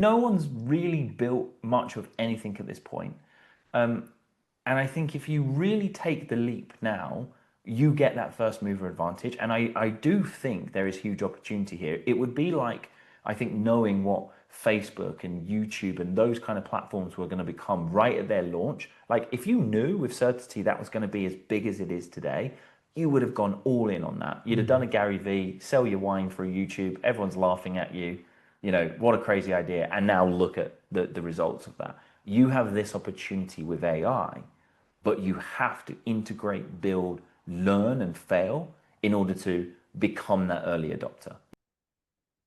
No one's really built much of anything at this point. Um, and I think if you really take the leap now, you get that first mover advantage. And I do think there is huge opportunity here. It would be like, I think, knowing what Facebook and YouTube and those kind of platforms were going to become right at their launch. Like, if you knew with certainty that was going to be as big as it is today, you would have gone all in on that. You'd have done a Gary V, sell your wine through YouTube. Everyone's laughing at you. You know, what a crazy idea. And now look at the results of that. You have this opportunity with AI, but you have to integrate, build, learn, and fail in order to become that early adopter.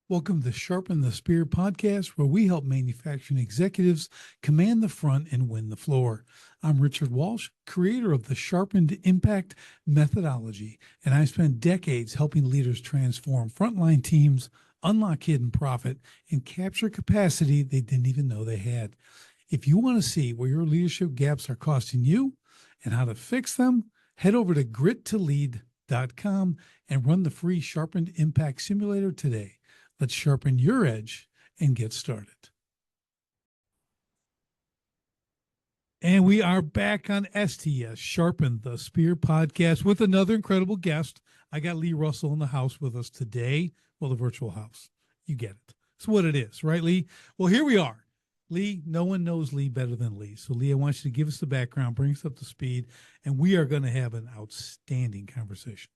Welcome to Sharpen the Spear podcast, where we help manufacturing executives command the front and win the floor. I'm Richard Walsh, creator of the Sharpened Impact methodology, and I've spent decades helping leaders transform frontline teams, unlock hidden profit, and capture capacity they didn't even know they had. If you want to see where your leadership gaps are costing you and how to fix them, head over to grittolead.com and run the free Sharpened Impact Simulator today. Let's sharpen your edge and get started. And we are back on STS, Sharpen the Spear podcast, with another incredible guest. I got Lee Russell in the house with us today. Well, the virtual house. You get it. It's what it is, right, Lee? Well, here we are. Lee, no one knows Lee better than Lee. So, Lee, I want you to give us the background, bring us up to speed, and we are going to have an outstanding conversation.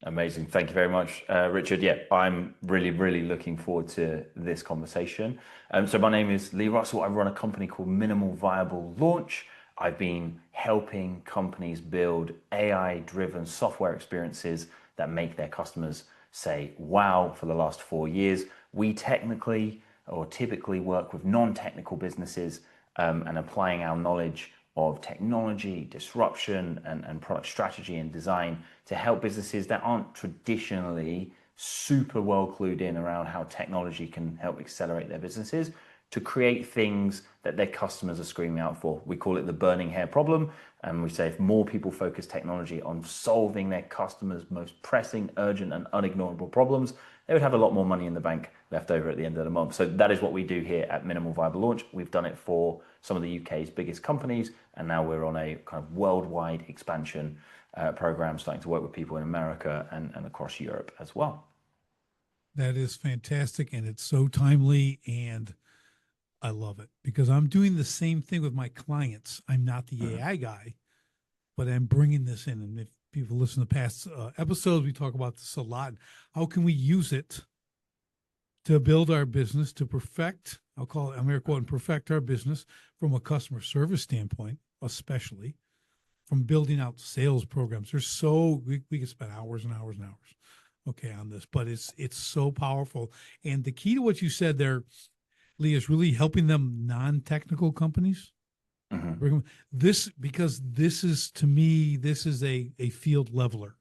Amazing. Thank you very much, Richard. Yeah, I'm really looking forward to this conversation. So my name is Lee Russell. I run a company called Minimal Viable Launch. I've been helping companies build AI-driven software experiences that make their customers say, wow, for the last 4 years. We typically work with non-technical businesses and applying our knowledge of technology, disruption, and product strategy and design to help businesses that aren't traditionally super well clued in around how technology can help accelerate their businesses to create things that their customers are screaming out for. We call it the burning hair problem. And we say if more people focus technology on solving their customers' most pressing, urgent, and unignorable problems, they would have a lot more money in the bank left over at the end of the month. So that is what we do here at Minimal Viable Launch. We've done it for some of the UK's biggest companies, and now we're on a kind of worldwide expansion program, starting to work with people in America and across Europe as well. That is fantastic, and it's so timely, and I love it because I'm doing the same thing with my clients. I'm not the AI guy, but I'm bringing this in. And if people listen to past episodes, we talk about this a lot. How can we use it to build our business, to perfect, I'm going to quote, and perfect our business from a customer service standpoint, especially from building out sales programs. We could spend hours and hours and hours, okay, on this, but it's so powerful. And the key to what you said there, Lee, is really helping them non-technical companies. Because this is, to me, this is a field leveler.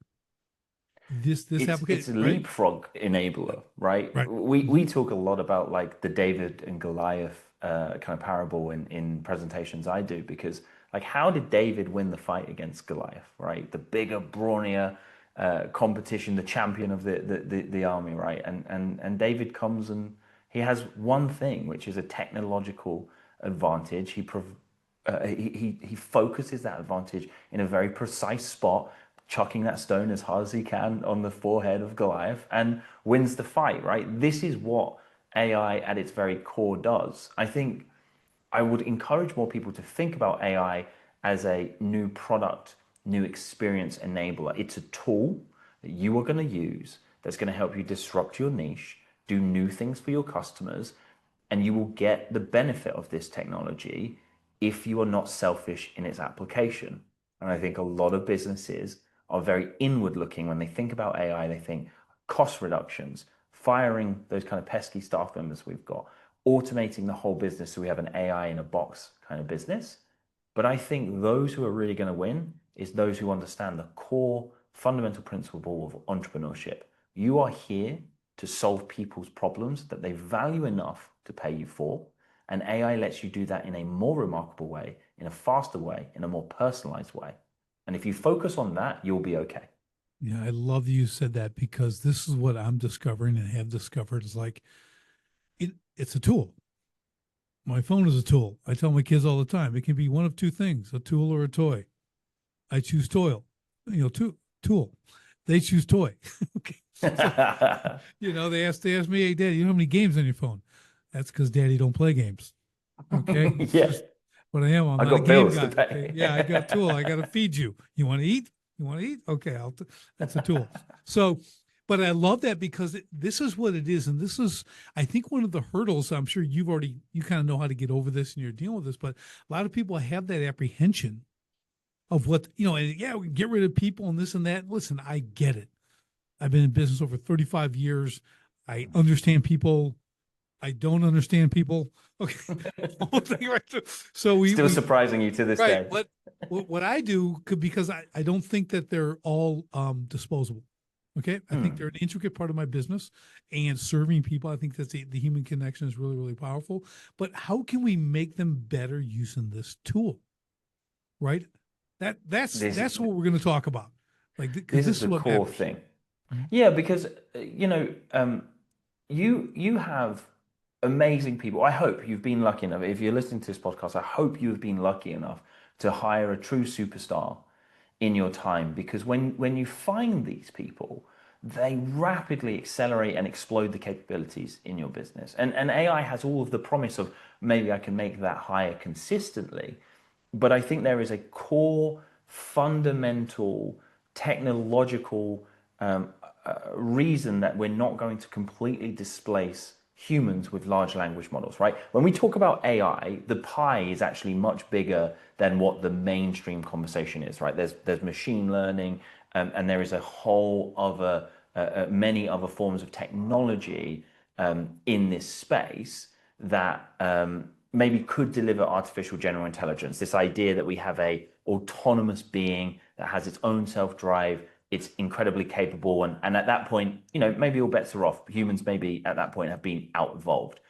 It's a leapfrog enabler, right? We talk a lot about like the David and Goliath kind of parable in presentations I do, because like, how did David win the fight against Goliath, right? The bigger, brawnier competition, the champion of the army, right? And David comes and he has one thing, which is a technological advantage. He focuses that advantage in a very precise spot, chucking that stone as hard as he can on the forehead of Goliath, and wins the fight, right? This is what AI at its very core does. I think I would encourage more people to think about AI as a new product, new experience enabler. It's a tool that you are going to use that's going to help you disrupt your niche, do new things for your customers, and you will get the benefit of this technology if you are not selfish in its application. And I think a lot of businesses are very inward looking. When they think about AI, they think cost reductions, firing those kind of pesky staff members we've got, automating the whole business so we have an AI in a box kind of business. But I think those who are really going to win is those who understand the core fundamental principle of entrepreneurship. You are here to solve people's problems that they value enough to pay you for. And AI lets you do that in a more remarkable way, in a faster way, in a more personalized way. And if you focus on that, you'll be okay. Yeah, I love you said that, because this is what I'm discovering and have discovered is like, it's a tool. My phone is a tool. I tell my kids all the time, it can be one of two things, a tool or a toy. I choose toil, tool. They choose toy. Okay. So, they ask me, hey, Daddy, you know how many games on your phone? That's because Daddy don't play games. Okay. It's Yeah, just what I am. I'm I not a got game bills to guy. Okay. Yeah. I got a pay. tool. I got to feed you. You want to eat? You want to eat? Okay. That's a tool. So, but I love that because this is what it is. And this is, I think, one of the hurdles. I'm sure you kind of know how to get over this and you're dealing with this, but a lot of people have that apprehension of what, and yeah, we get rid of people and this and that. Listen, I get it. I've been in business over 35 years. I understand people. I don't understand people. Okay. Whole thing right there. So Still we surprising you to this right. day. What I do could, because I don't think that they're all disposable. Okay. I think Hmm. they're an intricate part of my business and serving people. I think that the human connection is really, really powerful. But how can we make them better using this tool? Right. This That's what we're going to talk about. Like, because this this is is the what core matters. thing. Mhm. Yeah, because you have amazing people. I hope you've been lucky enough. If you're listening to this podcast, I hope you have been lucky enough to hire a true superstar in your time. Because when you find these people, they rapidly accelerate and explode the capabilities in your business. And AI has all of the promise of maybe I can make that hire consistently. But I think there is a core, fundamental, technological reason that we're not going to completely displace humans with large language models, right? When we talk about AI, the pie is actually much bigger than what the mainstream conversation is, right? There's machine learning, and there is a whole other many other forms of technology in this space that maybe could deliver artificial general intelligence. This idea that we have a autonomous being that has its own self-drive, it's incredibly capable, and at that point, maybe all bets are off. Humans maybe at that point have been out evolved.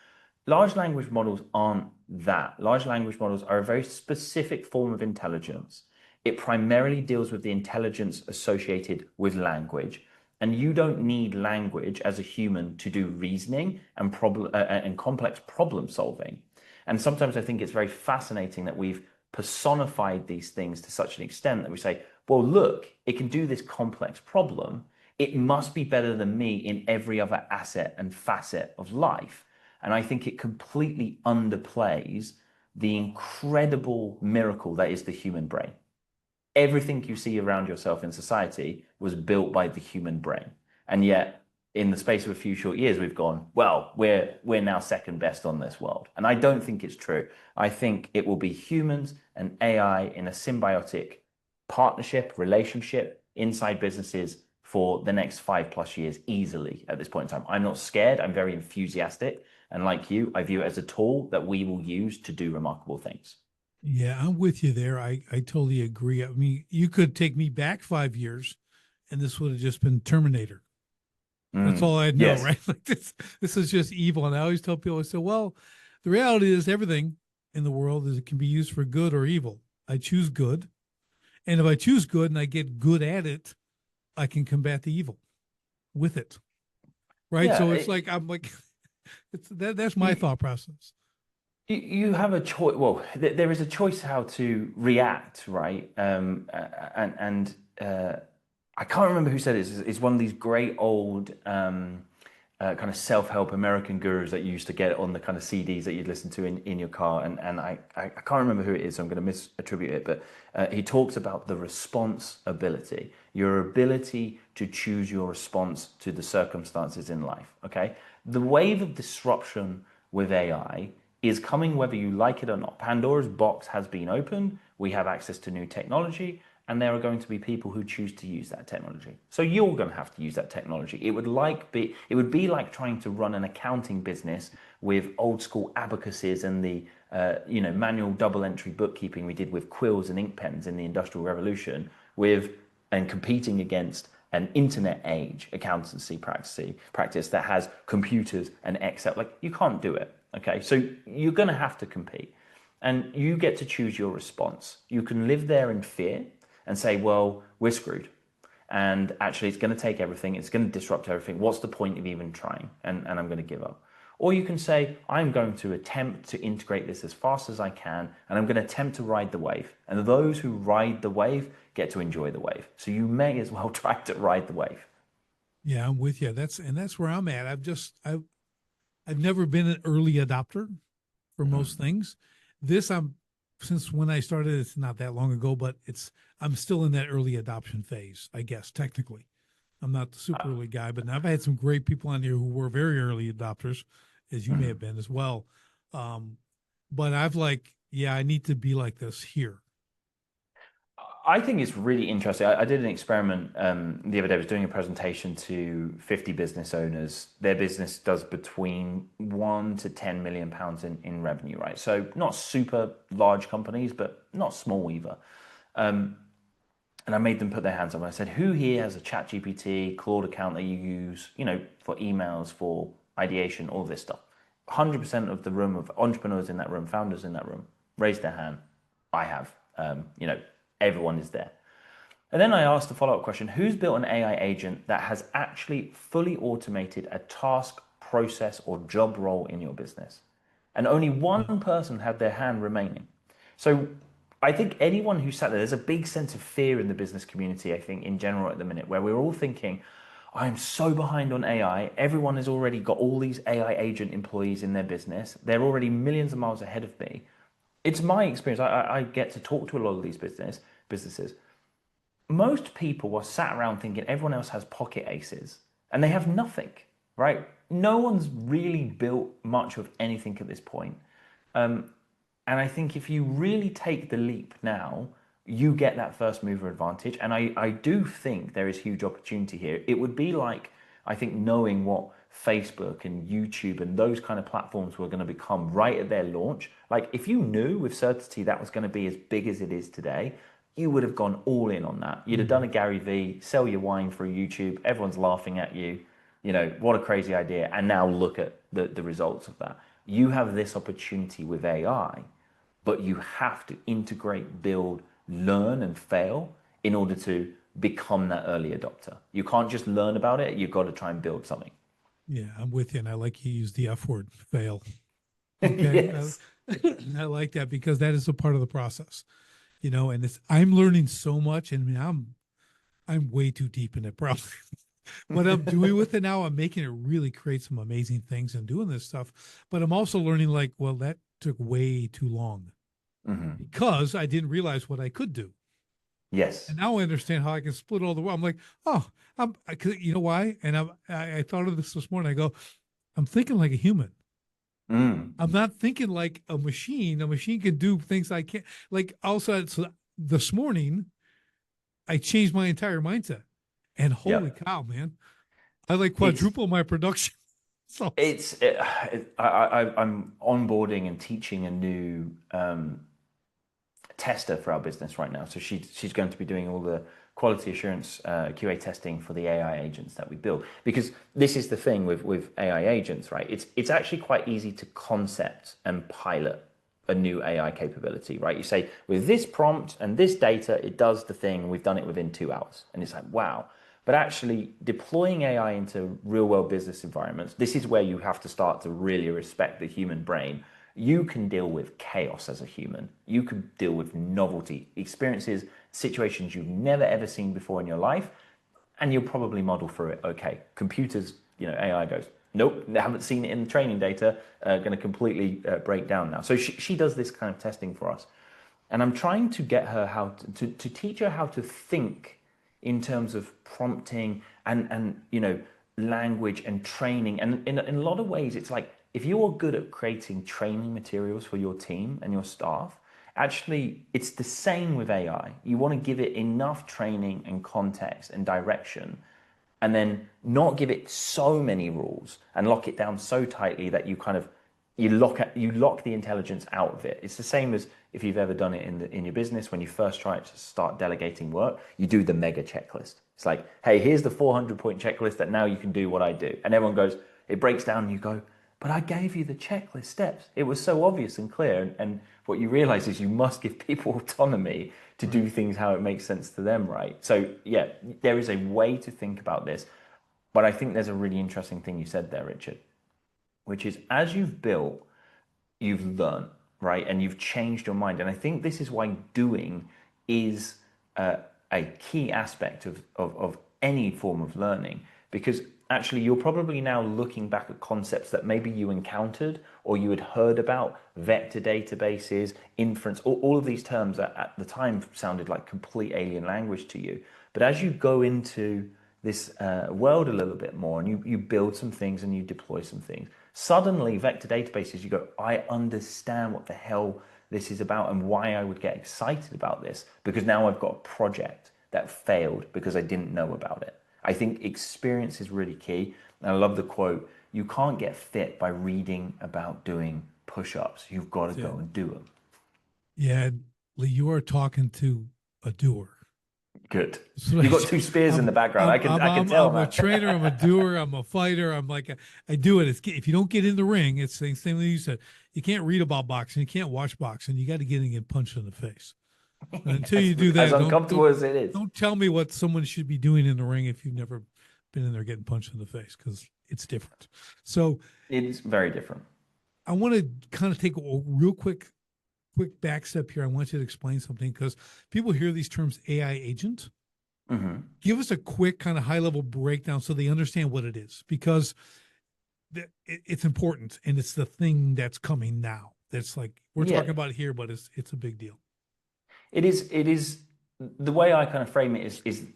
Large language models aren't that. Large language models are a very specific form of intelligence. It primarily deals with the intelligence associated with language. And you don't need language as a human to do reasoning and complex problem solving. And sometimes I think it's very fascinating that we've personified these things to such an extent that we say, well, look, it can do this complex problem. It must be better than me in every other asset and facet of life. And I think it completely underplays the incredible miracle that is the human brain. Everything you see around yourself in society was built by the human brain. And yet, in the space of a few short years, we've gone, well, we're now second best on this world. And I don't think it's true. I think it will be humans and AI in a symbiotic partnership, relationship inside businesses for the next 5+ years easily at this point in time. I'm not scared. I'm very enthusiastic. And like you, I view it as a tool that we will use to do remarkable things. Yeah, I'm with you there. I totally agree. I mean, you could take me back 5 years and this would have just been Terminator. That's all I'd know, Yes. right? Like this is just evil. And I always tell people, I say, well, the reality is everything in the world is it can be used for good or evil. I choose good. And if I choose good and I get good at it, I can combat the evil with it. Right. Yeah. So it's like I'm like that's my You, thought process. you have a choice. Well, there is a choice how to react, right? And I can't remember who said it. It's one of these great old kind of self-help American gurus that you used to get on the kind of CDs that you'd listen to in your car. And I can't remember who it is, so I'm going to misattribute it. But he talks about the response ability, your ability to choose your response to the circumstances in life. Okay. The wave of disruption with AI is coming whether you like it or not. Pandora's box has been opened. We have access to new technology, and there are going to be people who choose to use that technology. So you're going to have to use that technology. It would be like trying to run an accounting business with old school abacuses and the manual double entry bookkeeping we did with quills and ink pens in the Industrial Revolution with and competing against an internet age accountancy practice that has computers and Excel. Like, you can't do it. Okay, so you're going to have to compete, and you get to choose your response. You can live there in fear and say, well, we're screwed. And actually, it's going to take everything. It's going to disrupt everything. What's the point of even trying? And I'm going to give up. Or you can say, I'm going to attempt to integrate this as fast as I can, and I'm going to attempt to ride the wave. And those who ride the wave get to enjoy the wave. So you may as well try to ride the wave. Yeah, I'm with you. That's where I'm at. I've never been an early adopter for most Mm. things. This I'm since when I started, it's not that long ago, but I'm still in that early adoption phase, I guess, technically. I'm not the super early guy, but I've had some great people on here who were very early adopters, as you may have Mhm. been as well. Um, but I've like, yeah, I need to be like this here. I think it's really interesting. I did an experiment the other day. I was doing a presentation to 50 business owners. Their business does between 1 to 10 million pounds in revenue, right? So not super large companies, but not small either. And I made them put their hands up. And I said, "Who here has a Chat GPT, Claude account that you use, for emails, for ideation, all this stuff?" 100% of the room of entrepreneurs in that room, founders in that room, raised their hand. I have. Everyone is there. And then I asked the follow-up question, who's built an AI agent that has actually fully automated a task, process, or job role in your business? And only Mm. one person had their hand remaining. So I think anyone who sat there's a big sense of fear in the business community, I think, in general at the minute, where we're all thinking, I'm so behind on AI. Everyone has already got all these AI agent employees in their business. They're already millions of miles ahead of me. It's my experience. I get to talk to a lot of these businesses. Most people are sat around thinking everyone else has pocket aces and they have nothing, right? No one's really built much of anything at this point. And I think if you really take the leap now, you get that first mover advantage. And I do think there is huge opportunity here. It would be like, I think, knowing what Facebook and YouTube and those kind of platforms were going to become right at their launch. Like, if you knew with certainty that was going to be as big as it is today, you would have gone all in on that. You'd have done Mhm. a Gary V, sell your wine through YouTube. Everyone's laughing at you. What a crazy idea. And now look at the results of that. You have this opportunity with AI, but you have to integrate, build, learn, and fail in order to become that early adopter. You can't just learn about it, you've got to try and build something. Yeah, I'm with you. And I like you use the F word, fail. Okay. Yes. I like that because that is a part of the process, and I'm learning so much and I mean, I'm way too deep in it, probably. What I'm doing with it now, I'm making it really create some amazing things and doing this stuff. But I'm also learning like, well, that took way too long Hmm. because I didn't realize what I could do. Yes. And now I understand how I can split all the way. I'm like, oh, you know why? And I thought of this morning. I go, I'm thinking like a human. Mm. I'm not thinking like a machine. A machine can do things I can't. Like also, so this morning, I changed my entire mindset. And holy Yep. cow, man, I like It's quadruple my production. So I'm onboarding and teaching a new tester for our business right now. So she's going to be doing all the quality assurance QA testing for the AI agents that we build. Because this is the thing with AI agents, right? It's actually quite easy to concept and pilot a new AI capability, right? You say with this prompt and this data, it does the thing. We've done it within 2 hours, and it's like wow. But actually deploying AI into real world business environments, this is where you have to start to really respect the human brain. You can deal with chaos as a human. You can deal with novelty, experiences, situations you've never ever seen before in your life, and you'll probably model through it. Okay, computers, AI goes, nope, they haven't seen it in the training data, going to completely break down now. So she does this kind of testing for us. And I'm trying to get her to teach her how to think in terms of prompting and language and training. And in a lot of ways, it's like if you are good at creating training materials for your team and your staff, actually it's the same with AI. You want to give it enough training and context and direction and then not give it so many rules and lock it down so tightly that you lock the intelligence out of it. It's the same as if you've ever done it in your business when you first try to start delegating work, you do the mega checklist. It's like, hey, here's the 400-point checklist that now you can do what I do. And everyone goes, it breaks down and you go, but I gave you the checklist steps. It was so obvious and clear. And what you realize is you must give people autonomy to right. do things how it makes sense to them, right? So yeah, there is a way to think about this. But I think there's a really interesting thing you said there, Richard, which is as you've built, you've learned, right? And you've changed your mind. And I think this is why doing is a key aspect of any form of learning, because actually you're probably now looking back at concepts that maybe you encountered or you had heard about, vector databases, inference, all of these terms that at the time sounded like complete alien language to you. But as you go into this world a little bit more and you build some things and you deploy some things, suddenly vector databases, you go, I understand what the hell this is about and why I would get excited about this, because now I've got a project that failed because I didn't know about it. I think experience is really key. And I love the quote, you can't get fit by reading about doing push-ups. You've got to go and do them. Yeah, Lee, you are talking to a doer. Good. You've got two spears in the background. I can tell, I'm man. a trainer. I'm a doer. I'm a fighter. I'm like, I do it. If you don't get in the ring, it's the same thing you said. You can't read about boxing. You can't watch boxing. You got to get in and get punched in the face. And until you do that, as uncomfortable as it is. Don't tell me what someone should be doing in the ring if you've never been in there getting punched in the face, because it's different. So it's very different. I want to kind of take a real quick back step here. I want you to explain something, because people hear these terms AI agent. Mm-hmm. Give us a quick kind of high level breakdown so they understand what it is, because it's important and it's the thing that's coming now. That's like we're talking about here, but it's a big deal. It is the way I kind of frame it is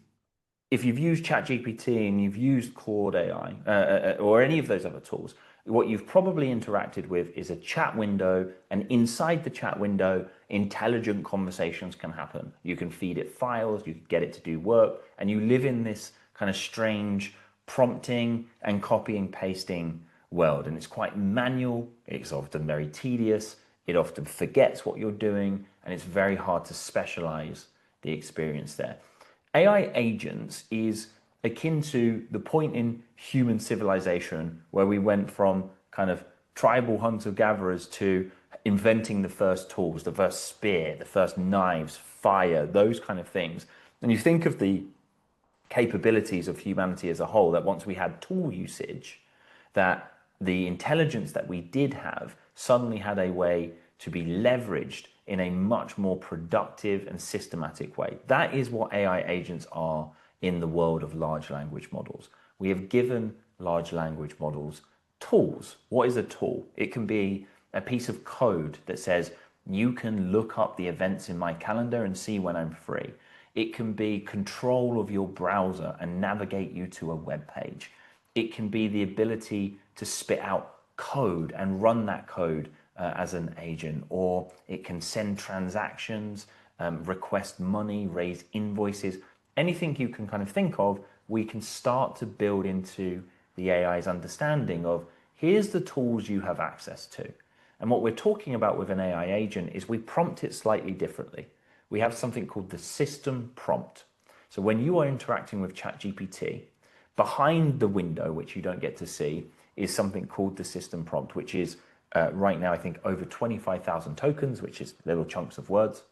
if you've used ChatGPT and you've used Claude AI or any of those other tools, what you've probably interacted with is a chat window, and inside the chat window, intelligent conversations can happen. You can feed it files, you can get it to do work, and you live in this kind of strange prompting and copying pasting world. And it's quite manual, it's often very tedious, it often forgets what you're doing, and it's very hard to specialize the experience there. AI agents is akin to the point in human civilization where we went from kind of tribal hunter-gatherers to inventing the first tools, the first spear, the first knives, fire, those kind of things. And you think of the capabilities of humanity as a whole, that once we had tool usage, that the intelligence that we did have suddenly had a way to be leveraged in a much more productive and systematic way. That is what AI agents are in the world of large language models. We have given large language models tools. What is a tool? It can be a piece of code that says, you can look up the events in my calendar and see when I'm free. It can be control of your browser and navigate you to a web page. It can be the ability to spit out code and run that code as an agent, or it can send transactions, request money, raise invoices. Anything you can kind of think of, we can start to build into the AI's understanding of, here's the tools you have access to. And what we're talking about with an AI agent is we prompt it slightly differently. We have something called the system prompt. So when you are interacting with ChatGPT, behind the window, which you don't get to see, is something called the system prompt, which is right now, I think, over 25,000 tokens, which is little chunks of words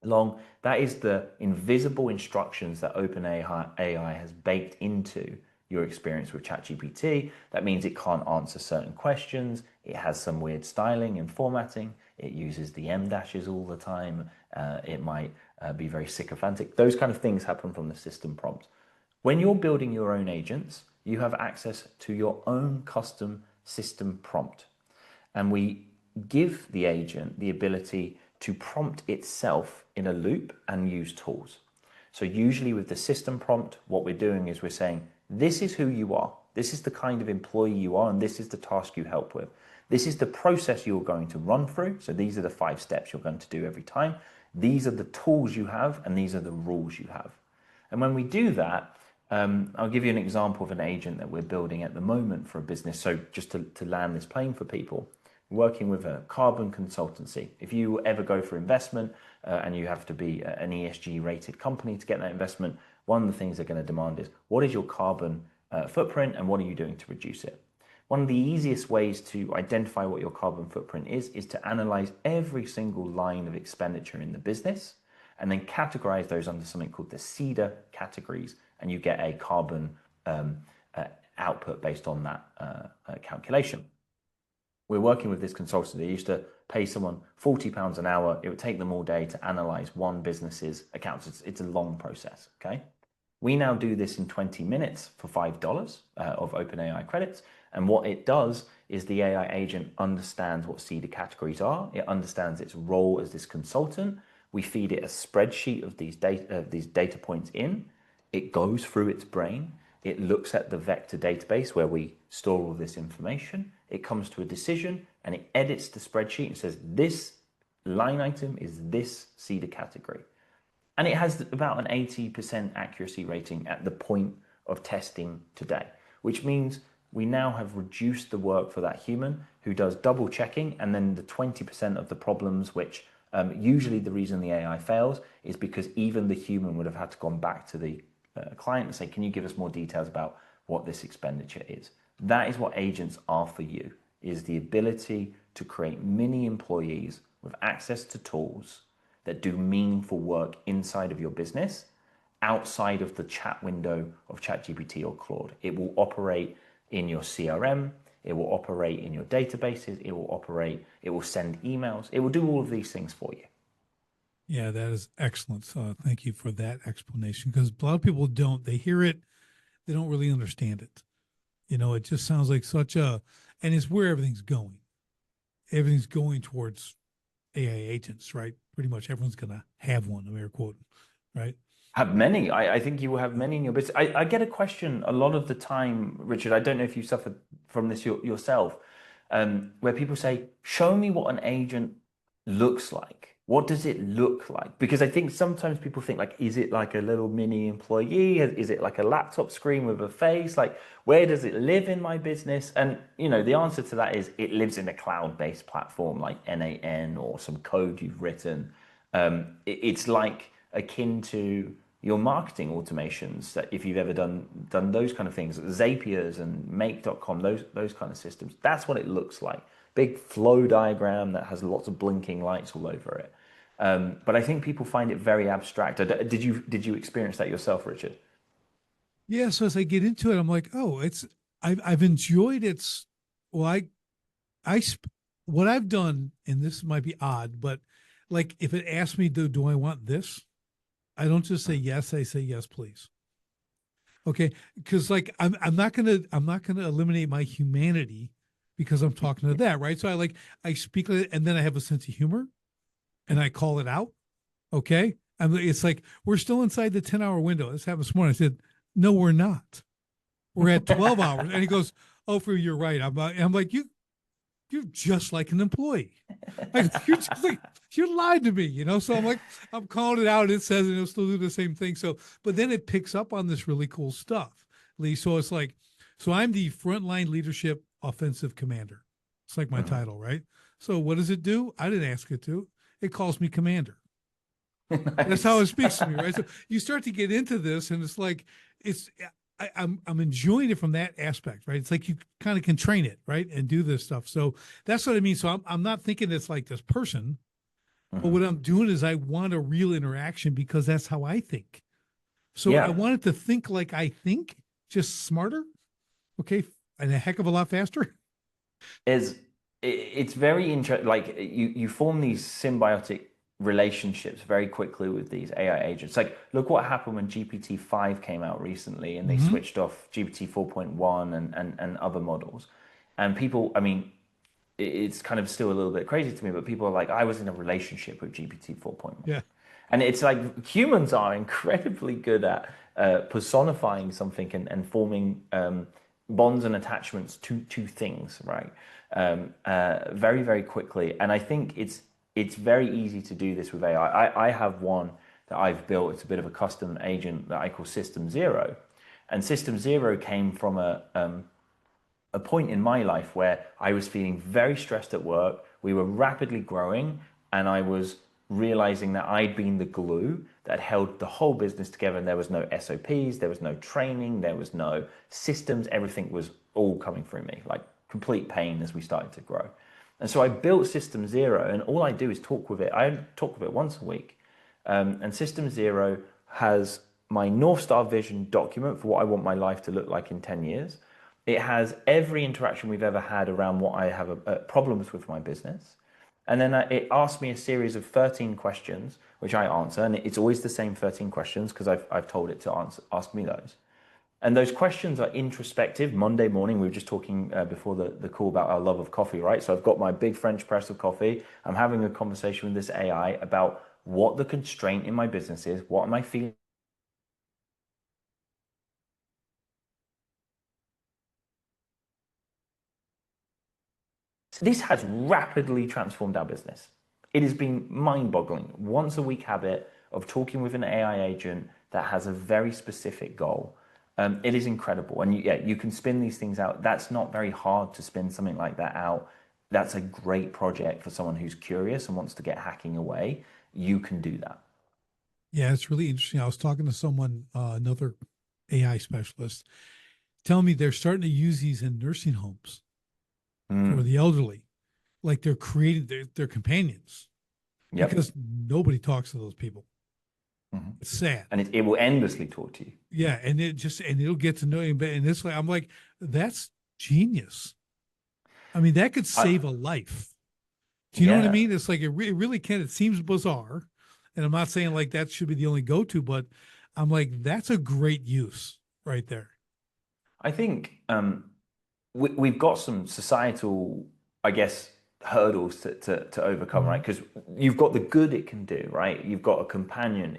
long. That is the invisible instructions that OpenAI has baked into your experience with ChatGPT. That means it can't answer certain questions. It has some weird styling and formatting. It uses the M dashes all the time. It might be very sycophantic. Those kind of things happen from the system prompt. When you're building your own agents, you have access to your own custom system prompt. And we give the agent the ability to prompt itself in a loop and use tools. So usually with the system prompt, what we're doing is we're saying, this is who you are. This is the kind of employee you are, and this is the task you help with. This is the process you're going to run through. So these are the 5 steps you're going to do every time. These are the tools you have, and these are the rules you have. And when we do that, I'll give you an example of an agent that we're building at the moment for a business. So just to land this plane for people, working with a carbon consultancy. If you ever go for investment and you have to be an ESG rated company to get that investment, one of the things they're going to demand is, what is your carbon footprint and what are you doing to reduce it? One of the easiest ways to identify what your carbon footprint is to analyze every single line of expenditure in the business and then categorize those under something called the CEDAR categories, and you get a carbon output based on that calculation. we're working with this consultant. They used to pay someone £40 an hour. It would take them all day to analyze one business's accounts. It's a long process, okay? We now do this in 20 minutes for $5 of OpenAI credits. And what it does is the AI agent understands what seeded categories are. It understands its role as this consultant. We feed it a spreadsheet of these data points in. It goes through its brain. It looks at the vector database where we store all this information. It comes to a decision and it edits the spreadsheet and says, this line item is this seeded category. And it has about an 80% accuracy rating at the point of testing today, which means we now have reduced the work for that human who does double checking, and then the 20% of the problems, which usually the reason the AI fails is because even the human would have had to gone back to the client and say, can you give us more details about what this expenditure is? That is what agents are for you, is the ability to create mini employees with access to tools that do meaningful work inside of your business, outside of the chat window of ChatGPT or Claude. It will operate in your CRM, it will operate in your databases, it will send emails, it will do all of these things for you. Yeah, that is excellent. So thank you for that explanation, because a lot of people don't. They hear it, they don't really understand it. It just sounds like and it's where everything's going. Everything's going towards AI agents, right? Pretty much everyone's going to have one, I'm air quoting, right? Have many. I think you will have many in your business. I get a question a lot of the time, Richard. I don't know if you suffered from this yourself, where people say, show me what an agent looks like. What does it look like? Because I think sometimes people think like, is it like a little mini employee? Is it like a laptop screen with a face? Like, where does it live in my business? And, the answer to that is it lives in a cloud-based platform like NAN or some code you've written. It's like akin to your marketing automations, that if you've ever done those kind of things, Zapier's and make.com, those kind of systems, that's what it looks like. Big flow diagram that has lots of blinking lights all over it. But I think people find it very abstract. Did you experience that yourself, Richard? Yeah. So as I get into it, I'm like, oh, I've enjoyed well, what I've done, and this might be odd, but like if it asks me, do I want this? I don't just say yes. I say yes, please. Okay. Cause like, I'm not going to eliminate my humanity because I'm talking to that. Right. So I speak and then I have a sense of humor and I call it out. Okay. It's like, we're still inside the 10-hour window. This happened this morning. I said, no, we're not. We're at 12 hours. And he goes, oh, you're right. I'm like, you're just like an employee. You're just like, you lied to me, So I'm calling it out. It says it'll still do the same thing. So, but then it picks up on this really cool stuff, Lee. So it's like, so I'm the frontline leadership offensive commander. It's like my title, right? So what does it do? I didn't ask it to. It calls me commander. Nice. That's how it speaks to me, right? So you start to get into this, and it's like I'm enjoying it from that aspect, right? It's like you kind of can train it, right, and do this stuff. So that's what I mean. So I'm not thinking it's like this person, but what I'm doing is I want a real interaction because that's how I think. So I want it to think like I think, just smarter, okay, and a heck of a lot faster. It's very interesting. Like you form these symbiotic relationships very quickly with these AI agents. Like, look what happened when GPT-5 came out recently and they switched off GPT 4.1 and other models. And people, I mean, it's kind of still a little bit crazy to me, but people are like, I was in a relationship with GPT 4.1. Yeah. And it's like humans are incredibly good at personifying something and forming bonds and attachments to things, right? Very, very quickly. And I think it's very easy to do this with AI. I have one that I've built. It's a bit of a custom agent that I call System Zero. And System Zero came from a point in my life where I was feeling very stressed at work. We were rapidly growing, and I was realizing that I'd been the glue that held the whole business together. And there was no SOPs, there was no training, there was no systems. Everything was all coming through me, like complete pain as we started to grow. And so I built System Zero, and all I do is talk with it. I talk with it once a week. And System Zero has my North Star vision document for what I want my life to look like in 10 years. It has every interaction we've ever had around what I have problems with my business. And then it asks me a series of 13 questions, which I answer. And it's always the same 13 questions because I've told it to ask me those. And those questions are introspective. Monday morning, we were just talking before the call about our love of coffee, right? So I've got my big French press of coffee. I'm having a conversation with this AI about what the constraint in my business is, what am I feeling. This has rapidly transformed our business. It has been mind-boggling. Once a week habit of talking with an AI agent that has a very specific goal. It is incredible. And yeah, you can spin these things out. That's not very hard to spin something like that out. That's a great project for someone who's curious and wants to get hacking away. You can do that. Yeah, it's really interesting. I was talking to someone, another AI specialist, telling me they're starting to use these in nursing homes for Mm. the elderly. Like they're creating their companions Yep. because nobody talks to those people. Mhm. It's sad. And it will endlessly talk to you. Yeah, and it'll get to know you. And this way, I'm like, that's genius. I mean, that could I, save a life. Do you know what I yeah. mean? It's like it really can. It seems bizarre, and I'm not saying like that should be the only go-to, but I'm like, that's a great use right there. I think we've got some societal, I guess, hurdles to overcome, right? Mhm. Because you've got the good it can do, right? You've got a companion.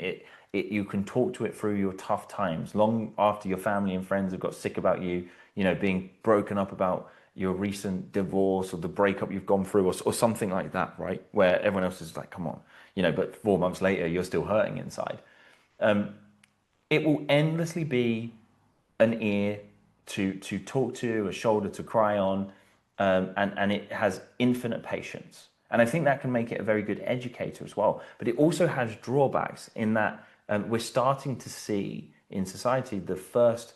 You can talk to it through your tough times, long after your family and friends have got sick about you, being broken up about your recent divorce or the breakup you've gone through, or something like that, right? Where everyone else is like, come on, but 4 months later, you're still hurting inside. It will endlessly be an ear to talk to, a shoulder to cry on, and it has infinite patience. And I think that can make it a very good educator as well. But it also has drawbacks in that we're starting to see in society the first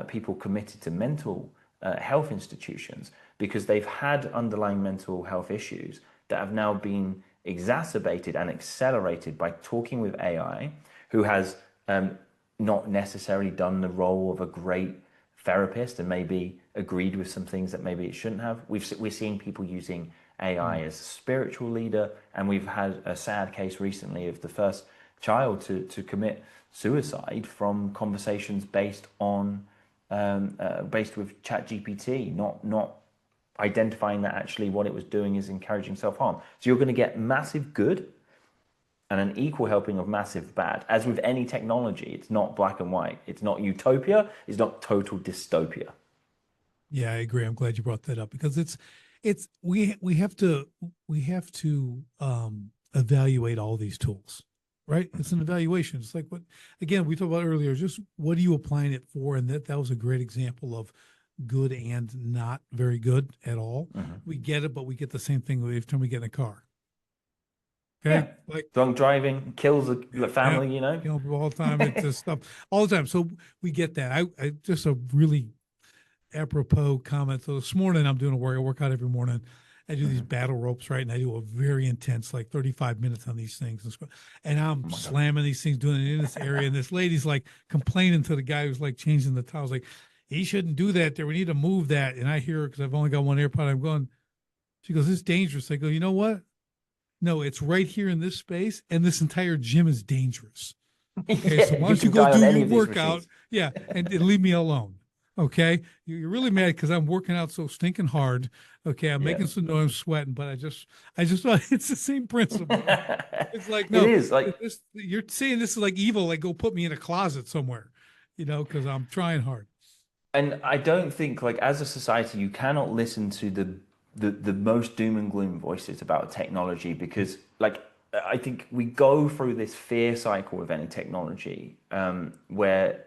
people committed to mental health institutions because they've had underlying mental health issues that have now been exacerbated and accelerated by talking with AI, who has not necessarily done the role of a great therapist and maybe agreed with some things that maybe it shouldn't have. We're seeing people using AI as a spiritual leader, and we've had a sad case recently of the first child to commit suicide from conversations based on based with ChatGPT, not identifying that actually what it was doing is encouraging self-harm. So you're going to get massive good and an equal helping of massive bad. As with any technology, it's not black and white. It's not utopia. It's not total dystopia. Yeah, I agree. I'm glad you brought that up because it's we have to evaluate all these tools, right? It's an evaluation. It's like what again we talked about earlier. Just what are you applying it for? And that was a great example of good and not very good at all. Mm-hmm. We get it, but we get the same thing every time we get in a car. Yeah. Okay, like Drunk driving kills the yeah, family. you know, all the time. It's just stuff all the time. So we get that. I just a really apropos comment. So this morning I'm doing I work out every morning. I do these Mm-hmm. battle ropes, right? And I do a very intense, like 35 minutes on these things. And I'm Oh my God. slamming these things, doing it in this area. And this lady's like complaining to the guy who's like changing the towels, like, he shouldn't do that there. We need to move that. And I hear her because I've only got one AirPod. I'm going, she goes, it's dangerous. I go, you know what? No, it's right here in this space. And this entire gym is dangerous. Okay, so Yeah, why you don't you can go die on do any your of these workout? machines. Yeah, and leave me alone. Okay, you're really mad because I'm working out so stinking hard. Okay, I'm Yeah. making some noise, I'm sweating, but I just thought it's the same principle. It's like It no, is like, this you're saying this is like evil. Like go put me in a closet somewhere, because I'm trying hard. and I don't think like as a society you cannot listen to the most doom and gloom voices about technology because like I think we go through this fear cycle with any technology where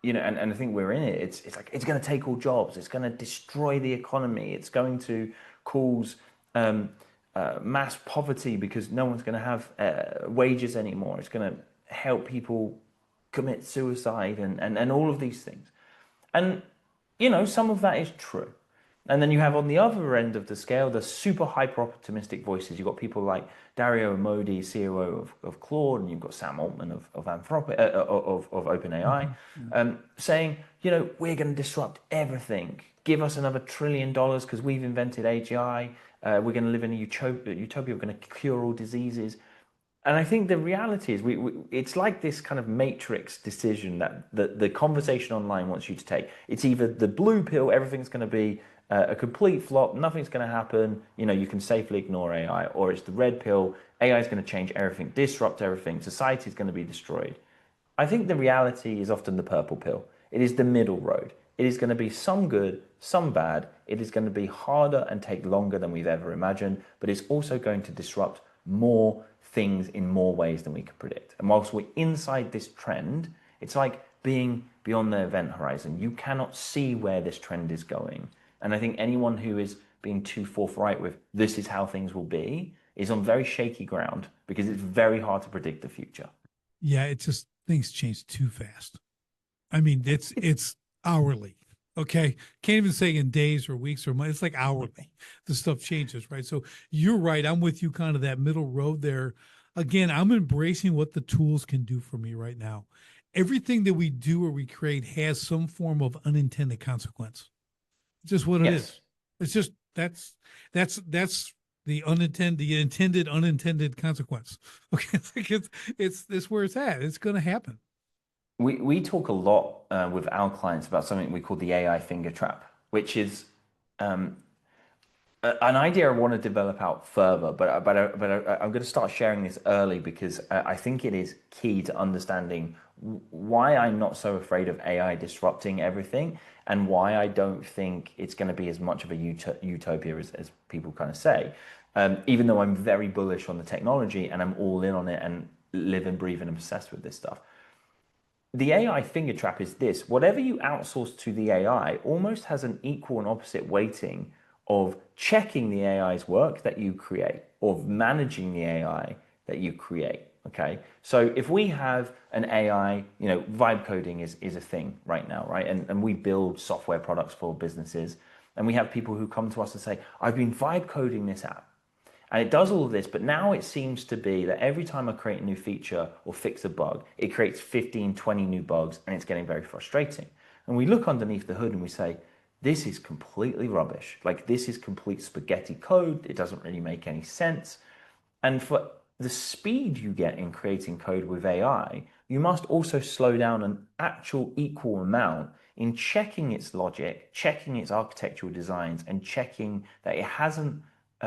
and I think we're in it. It's like it's going to take all jobs. It's going to destroy the economy. It's going to cause mass poverty because no one's going to have wages anymore. It's going to help people commit suicide and all of these things. And some of that is true. And then you have on the other end of the scale the super hyper optimistic voices. You've got people like Dario Amodi, COO of Claude, and you've got Sam Altman of Anthropic, of OpenAI, Mhm. Yeah. saying, you know, we're going to disrupt everything. Give us another $1 trillion because we've invented AGI. We're going to live in a utopia. We're going to cure all diseases. And I think the reality is, it's like this kind of matrix decision that the conversation online wants you to take. It's either the blue pill, everything's going to be a complete flop, nothing's going to happen, you know, you can safely ignore AI, or it's the red pill, AI is going to change everything, disrupt everything, society is going to be destroyed. I think the reality is often the purple pill. It is the middle road. It is going to be some good, some bad. It is going to be harder and take longer than we've ever imagined, but it's also going to disrupt more things in more ways than we could predict. And whilst we're inside this trend, it's like being beyond the event horizon. You cannot see where this trend is going. And I think anyone who is being too forthright with this is how things will be is on very shaky ground because it's very hard to predict the future. Yeah, it's just things change too fast. I mean, it's hourly. Okay. Can't even say in days or weeks or months. It's like hourly. The stuff changes, right? So you're right. I'm with you kind of that middle road there. Again, I'm embracing what the tools can do for me right now. Everything that we do or we create has some form of unintended consequence. It's just what it Yes. is. It's just that's the intended unintended consequence. Okay. It's where it's at. It's gonna happen. We talk a lot with our clients about something we call the AI finger trap, which is um, an idea I want to develop out further, I'm going to start sharing this early because I think it is key to understanding why I'm not so afraid of AI disrupting everything and why I don't think it's going to be as much of a utopia as people kind of say. Even though I'm very bullish on the technology and I'm all in on it and live and breathe and obsessed with this stuff. The AI finger trap is this: whatever you outsource to the AI almost has an equal and opposite weighting of checking the AI's work that you create, of managing the AI that you create. Okay. So if we have an AI, you know, vibe coding is a thing right now, right? And we build software products for businesses. And we have people who come to us and say, I've been vibe coding this app. And it does all of this, but now it seems to be that every time I create a new feature or fix a bug, it creates 15, 20 new bugs, and it's getting very frustrating. And we look underneath the hood and we say, this is completely rubbish. Like, this is complete spaghetti code. It doesn't really make any sense. And for the speed you get in creating code with AI, you must also slow down an actual equal amount in checking its logic, checking its architectural designs, and checking that it hasn't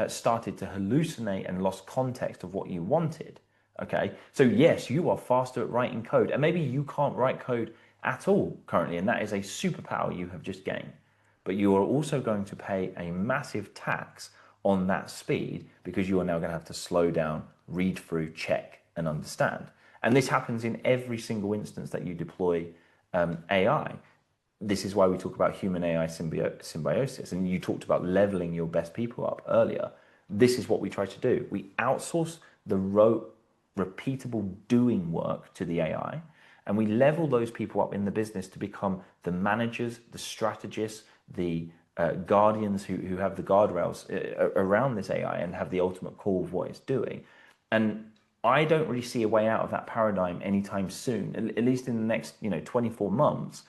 started to hallucinate and lost context of what you wanted. Okay, so yes, you are faster at writing code, and maybe you can't write code at all currently, and that is a superpower you have just gained. But you are also going to pay a massive tax on that speed because you are now going to have to slow down, read through, check, and understand. And this happens in every single instance that you deploy AI. This is why we talk about human AI symbiosis. And you talked about leveling your best people up earlier. This is what we try to do. We outsource the rote, repeatable doing work to the AI, and we level those people up in the business to become the managers, the strategists, the guardians who have the guardrails around this AI and have the ultimate call of what it's doing. And I don't really see a way out of that paradigm anytime soon, at least in the next 24 months,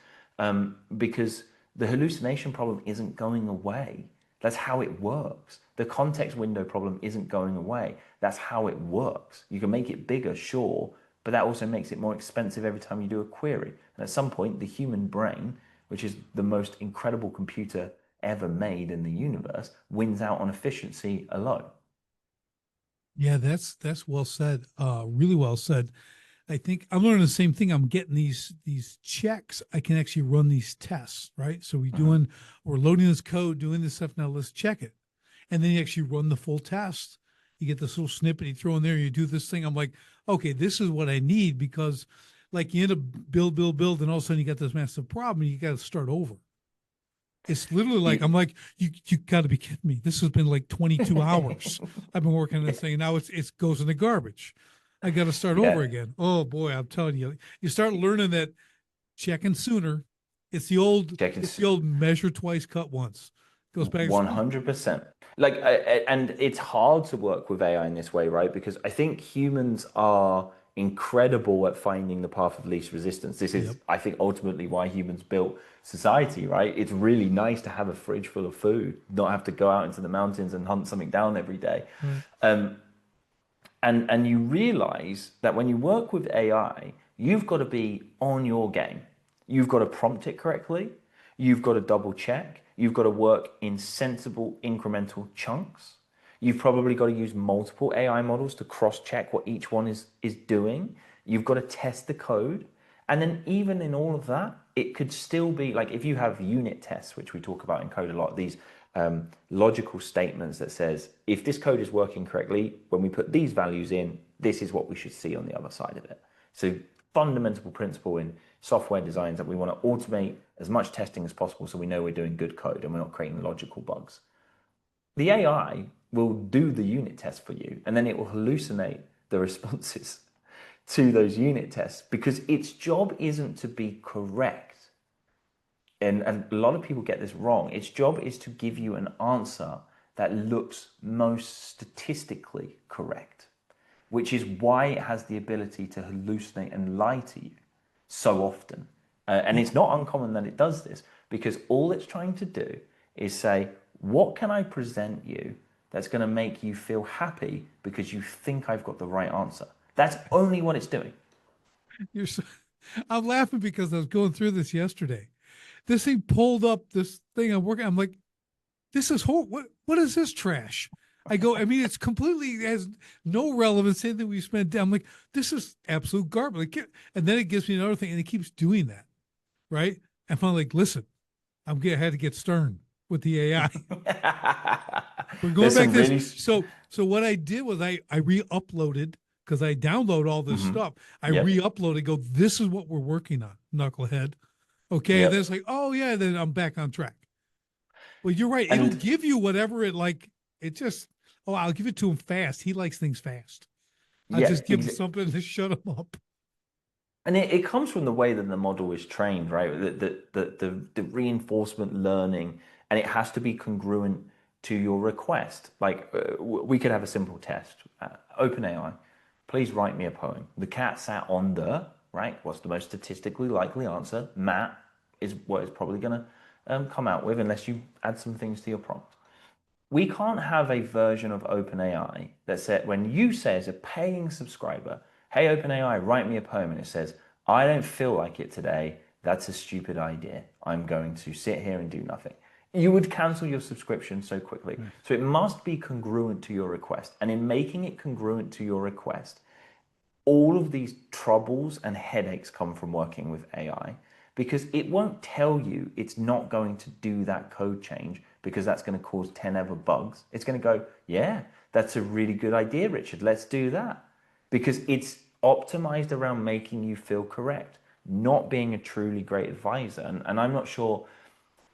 because the hallucination problem isn't going away. That's how it works. The context window problem isn't going away. That's how it works. You can make it bigger, sure, but that also makes it more expensive every time you do a query. And at some point, the human brain, which is the most incredible computer ever made in the universe, wins out on efficiency alone. Yeah, that's well said. Really well said. I think I'm learning the same thing. I'm getting these checks. I can actually run these tests, right? So we're loading this code, doing this stuff. Now let's check it. And then you actually run the full test. You get this little snippet you throw in there, you do this thing. I'm like, okay, this is what I need because like you end up build, and all of a sudden you got this massive problem and you got to start over. It's literally like, I'm like, you got to be kidding me. This has been like 22 hours. I've been working on this thing and now it goes in the garbage. I got to start over Yeah, again. Oh boy, I'm telling you, you start learning that checking sooner. It's the old, checking. it's the old measure twice, cut once. Goes back to school. 100%. Like, and it's hard to work with AI in this way, right? Because I think humans are incredible at finding the path of least resistance. This is, Yep. I think, ultimately why humans built society, right? It's really nice to have a fridge full of food, not have to go out into the mountains and hunt something down every day. Right. And you realize that when you work with AI, you've got to be on your game. You've got to prompt it correctly. You've got to double check. You've got to work in sensible incremental chunks. You've probably got to use multiple AI models to cross check what each one is doing. You've got to test the code. And then even in all of that, it could still be like if you have unit tests, which we talk about in code a lot, these logical statements that says, if this code is working correctly, when we put these values in, this is what we should see on the other side of it. So fundamental principle in software designs that we want to automate as much testing as possible so we know we're doing good code and we're not creating logical bugs. The AI will do the unit test for you, and then it will hallucinate the responses to those unit tests because its job isn't to be correct. And a lot of people get this wrong. Its job is to give you an answer that looks most statistically correct, which is why it has the ability to hallucinate and lie to you so often. And it's not uncommon that it does this because all it's trying to do is say, what can I present you that's going to make you feel happy because you think I've got the right answer? That's only what it's doing. You're so, I'm laughing because I was going through this yesterday. This thing pulled up this thing I'm working. I'm like, this is what is this trash? I go, I mean, it's completely it has no relevance to anything we spent. I'm like, this is absolute garbage. And then it gives me another thing, and it keeps doing that, right? And I'm like, listen, I had to get stern with the AI. We're going There's back some to this. really. So what I did was I re-uploaded because I download all this Mhm. stuff. I Yep. re-uploaded, go, this is what we're working on, knucklehead. Okay. And then Yep. it's like, oh yeah, then I'm back on track. Well, you're right. It'll And give you whatever it like. It just, oh, I'll give it to him fast. He likes things fast. I'll yeah, just give him something to shut him up. and it comes from the way that the model is trained, right? The reinforcement learning, and it has to be congruent to your request. Like we could have a simple test. OpenAI, please write me a poem. The cat sat on the, right? What's the most statistically likely answer? Matt is what it's probably going to come out with, unless you add some things to your prompt. We can't have a version of OpenAI that said, when you say as a paying subscriber, hey, OpenAI, write me a poem, and it says, I don't feel like it today. That's a stupid idea. I'm going to sit here and do nothing. You would cancel your subscription so quickly. Right. So it must be congruent to your request. And in making it congruent to your request, all of these troubles and headaches come from working with AI because it won't tell you it's not going to do that code change because that's going to cause 10 other bugs. It's going to go, yeah, that's a really good idea, Richard. Let's do that. Because it's optimized around making you feel correct, not being a truly great advisor. And I'm not sure,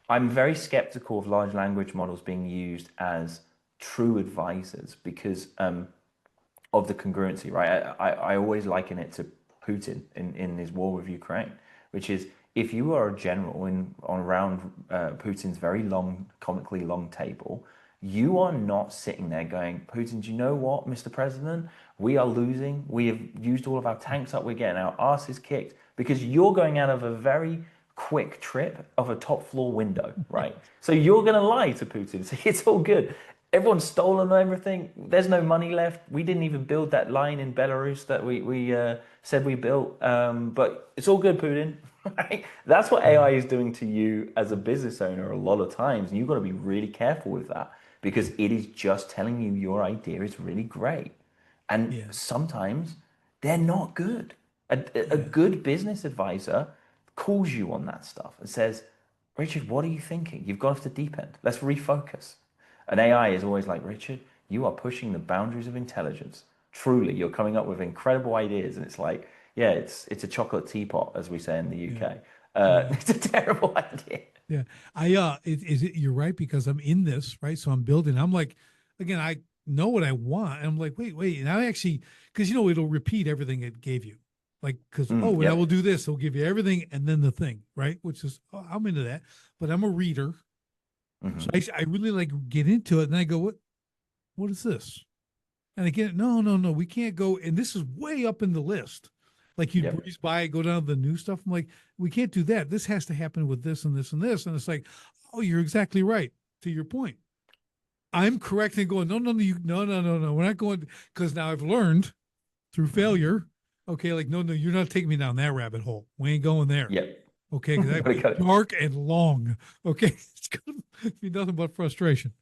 I'm very skeptical of large language models being used as true advisors because of the congruency, right? I always liken it to Putin in his war with Ukraine, which is if you are a general on around Putin's very long, comically long table, you are not sitting there going, Putin, do you know what, Mr. President? We are losing. We have used all of our tanks up. We're getting our asses kicked because you're going out of a very quick trip of a top floor window, right? So you're going to lie to Putin. So it's all good. Everyone's stolen everything. There's no money left. We didn't even build that line in Belarus that we said we built. But it's all good, Putin. Right? That's what AI is doing to you as a business owner a lot of times. And you've got to be really careful with that because it is just telling you your idea is really great. And Yeah. sometimes they're not good. A Yeah. good business advisor calls you on that stuff and says, Richard, what are you thinking? You've gone off the deep end. Let's refocus. And AI is always like, Richard, you are pushing the boundaries of intelligence. Truly, you're coming up with incredible ideas. And it's like, yeah, it's a chocolate teapot, as we say in the Yeah. UK. Yeah. It's a terrible idea. Yeah. You're right because I'm in this, right? So I'm building. I'm like, again, I know what I want. And I'm like, wait. And I actually, because, it'll repeat everything it gave you. Like, because, and I will Yep. do this. It'll give you everything and then the thing, right? Which is, I'm into that. But I'm a reader. So Hmm. I really like get into it, and I go, what is this? And again, no, no, no, we can't go. And this is way up in the list. Like you'd Yep. breeze by, go down to the new stuff. I'm like, we can't do that. This has to happen with this and this and this. And it's like, oh, you're exactly right. To your point, I'm correct in going, no, no, no, no, no, no, no. We're not going because now I've learned through Hmm. failure. Okay, like no, no, you're not taking me down that rabbit hole. We ain't going there. Yep. Okay, because that'd be Got it. dark and long. Okay, it's gonna be nothing but frustration.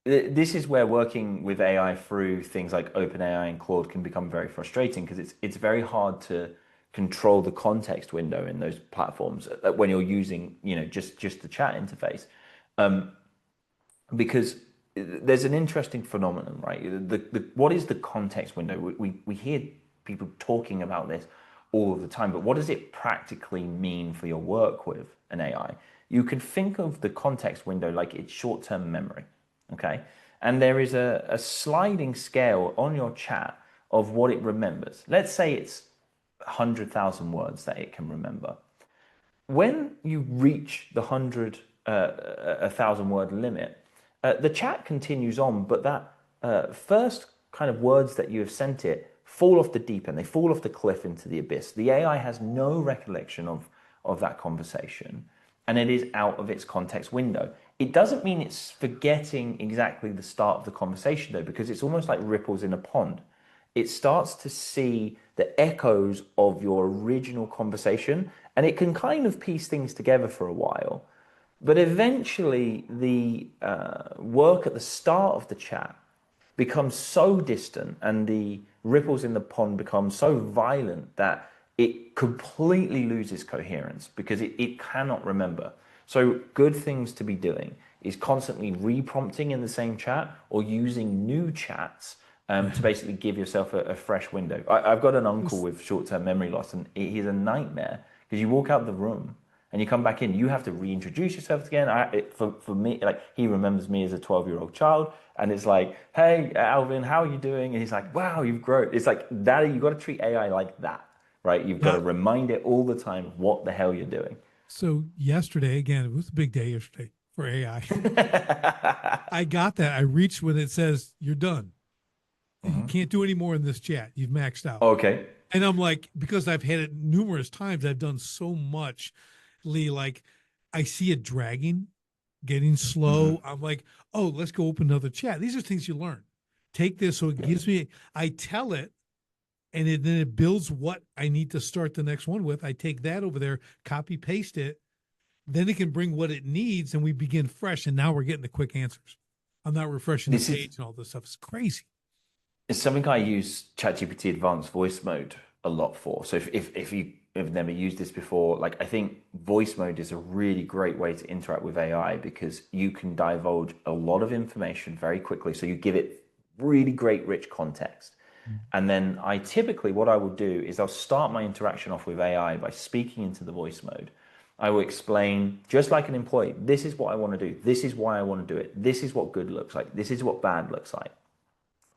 This is where working with AI through things like OpenAI and Claude can become very frustrating because it's very hard to control the context window in those platforms when you're using, just the chat interface. Um, because there's an interesting phenomenon, right? What is the context window? We hear people talking about this all of the time, but what does it practically mean for your work with an AI? You can think of the context window like it's short-term memory, okay? And there is a sliding scale on your chat of what it remembers. Let's say it's 100,000 words that it can remember. When you reach the 1,000 word limit, the chat continues on, but that first kind of words that you have sent it fall off the deep end. They fall off the cliff into the abyss. The AI has no recollection of that conversation, and it is out of its context window. It doesn't mean it's forgetting exactly the start of the conversation, though, because it's almost like ripples in a pond. It starts to see the echoes of your original conversation, and it can kind of piece things together for a while. But eventually, the work at the start of the chat becomes so distant and the ripples in the pond become so violent that it completely loses coherence because it cannot remember. So, good things to be doing is constantly reprompting in the same chat or using new chats to basically give yourself a fresh window. I've got an uncle This, with short term memory loss, and he's a nightmare because you walk out the room and you come back in, you have to reintroduce yourself again. For me, like he remembers me as a 12-year-old child, and it's like, hey, Alvin, how are you doing? And he's like, wow, you've grown. It's like that. You got to treat AI like that, right? You've got yeah. to remind it all the time what the hell you're doing. So yesterday, again, it was a big day yesterday for AI. I got that. I reached when it says you're done. You Mhm. can't do any more in this chat. You've maxed out. Okay. And I'm like, because I've had it numerous times, I've done so much, Lee. Like, I see it dragging, getting slow. Hmm. I'm like, oh, let's go open another chat. These are things you learn. Take this. So it Yep. gives me, I tell it, and then it builds what I need to start the next one with. I take that over there, copy, paste it. Then it can bring what it needs, and we begin fresh. And now we're getting the quick answers. I'm not refreshing the This is page and all this stuff. It's crazy. It's something I use ChatGPT Advanced Voice Mode a lot for. So if you have never used this before, like I think voice mode is a really great way to interact with AI because you can divulge a lot of information very quickly. So you give it really great rich context. And then what I will do is I'll start my interaction off with AI by speaking into the voice mode. I will explain, just like an employee, this is what I want to do. This is why I want to do it. This is what good looks like. This is what bad looks like.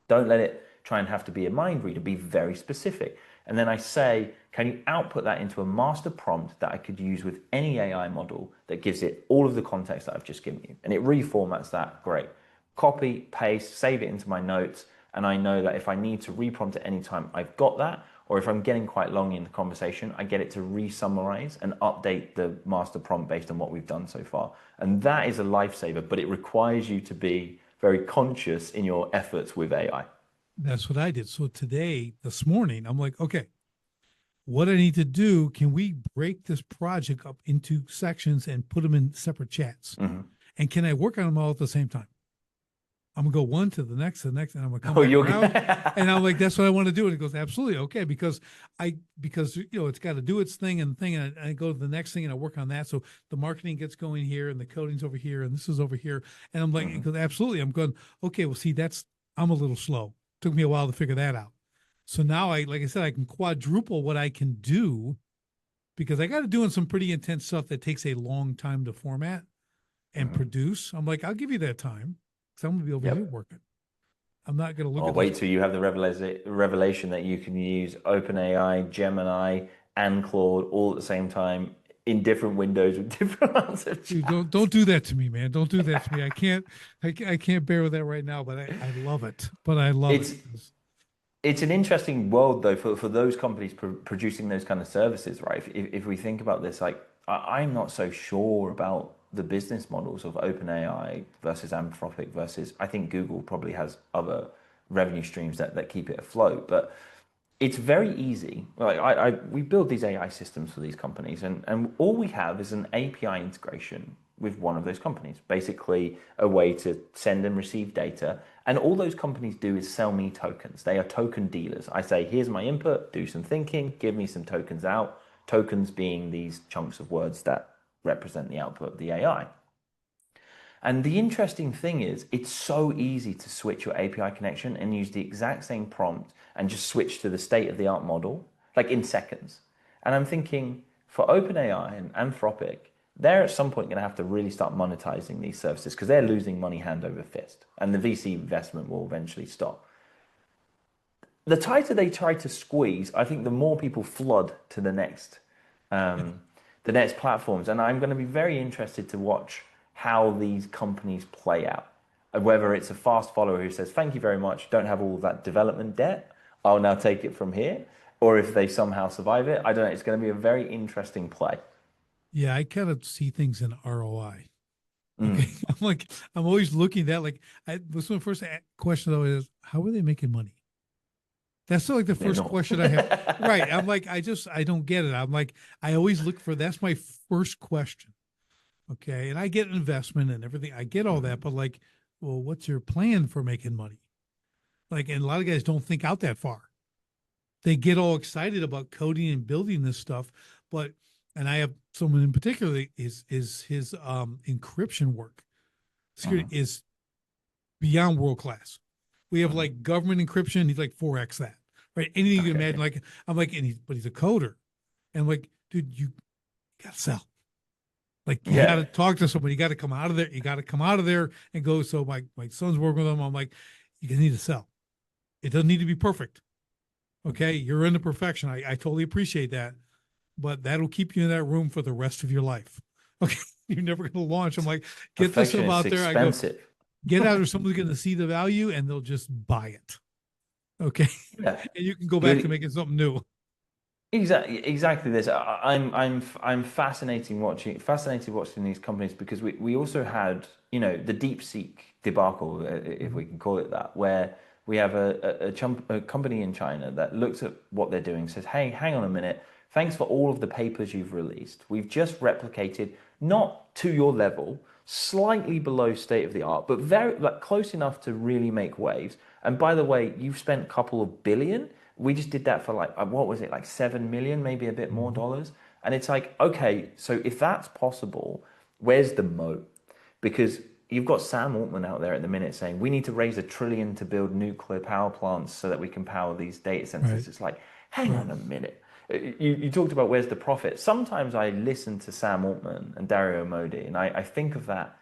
Don't let it try and have to be a mind reader. Be very specific. And then I say, can you output that into a master prompt that I could use with any AI model that gives it all of the context that I've just given you? And it reformats that. Great. Copy, paste, save it into my notes. And I know that if I need to reprompt at any time, I've got that. Or if I'm getting quite long in the conversation, I get it to re-summarize and update the master prompt based on what we've done so far. And that is a lifesaver, but it requires you to be very conscious in your efforts with AI. That's what I did. So today, this morning, I'm like, okay, what I need to do, can we break this project up into sections and put them in separate chats? Mhm. And can I work on them all at the same time? I'm gonna go one to the next, and I'm gonna come Oh, back you're around. And I'm like, that's what I want to do. And it goes, absolutely, okay, because it's got to do its thing and thing, and I go to the next thing and I work on that. So the marketing gets going here, and the coding's over here, and this is over here. And I'm like, it Mhm. goes, absolutely. I'm going, okay, well, see, I'm a little slow. Took me a while to figure that out. So now like I said, I can quadruple what I can do because I got to doing some pretty intense stuff that takes a long time to format and Mhm. produce. I'm like, I'll give you that time because I'm gonna be over here Yep. working. I'm not gonna look Oh, at this. wait till you have the revelation that you can use OpenAI, Gemini, and Claude all at the same time in different windows with different amounts of Dude, chat. don't do that to me, man. Don't do that to me. I can't bear with that right now, but I love it. But I love it. It's it's an interesting world though for those companies producing those kind of services, right? If we think about this, like I'm not so sure about the business models of OpenAI versus Anthropic versus I think Google probably has other revenue streams that keep it afloat, but it's very easy. Like we build these AI systems for these companies, and all we have is an API integration with one of those companies. Basically, a way to send and receive data. And all those companies do is sell me tokens. They are token dealers. I say, here's my input, do some thinking, give me some tokens out. Tokens being these chunks of words that represent the output of the AI. And the interesting thing is, it's so easy to switch your API connection and use the exact same prompt and just switch to the state of the art model, like in seconds. And I'm thinking for OpenAI and Anthropic, they're at some point going to have to really start monetizing these services because they're losing money hand over fist and the VC investment will eventually stop. The tighter they try to squeeze, I think the more people flood to the next platforms. And I'm going to be very interested to watch how these companies play out. And whether it's a fast follower who says, thank you very much, don't have all that development debt, I'll now take it from here. Or if they somehow survive it, I don't know. It's going to be a very interesting play. Yeah, I kind of see things in ROI. Okay. Mm, I'm like, I'm always looking at that. Like, this one first question though is, how are they making money? That's like the they're first not. question I have. Right. I'm like, I don't get it. I'm like, I always look for, that's my first question. Okay. And I get investment and everything. I get all that, Mm, but like, well, what's your plan for making money? Like, and a lot of guys don't think out that far. They get all excited about coding and building this stuff, but, and I have someone in particular is his encryption work security mm. is beyond world class. We have Mm. like government encryption. He's like 4x that, right? Anything you can imagine. Okay. Like I'm like, but he's a coder, and I'm like, dude, you gotta sell. Like you Yeah. gotta talk to somebody. You gotta come out of there. You gotta come out of there and go. So my son's working with him. I'm like, you need to sell. It doesn't need to be perfect. Okay, you're into perfection. I totally appreciate that, but that'll keep you in that room for the rest of your life. Okay, you're never going to launch. I'm like, get this Perfection stuff is out there. I go, expensive. get out, or someone's going to see the value and they'll just buy it. Okay. Yeah. And you can go back to You're, making something new. exactly this. I'm fascinated watching these companies because we also had the DeepSeek debacle, if Mhm. we can call it that, where we have a company in China that looks at what they're doing, says, hey, hang on a minute, thanks for all of the papers you've released. We've just replicated not to your level, slightly below state of the art, but very like close enough to really make waves. And by the way, you've spent a couple of billion. We just did that for like what was it, like 7 million, maybe a bit more Mhm. dollars. And it's like, okay, so if that's possible, where's the moat? Because you've got Sam Altman out there at the minute saying we need to raise 1 trillion to build nuclear power plants so that we can power these data Right. centers. It's like, hang Right. on a minute. You talked about where's the profit. Sometimes I listen to Sam Altman and Dario Modi, and I think of that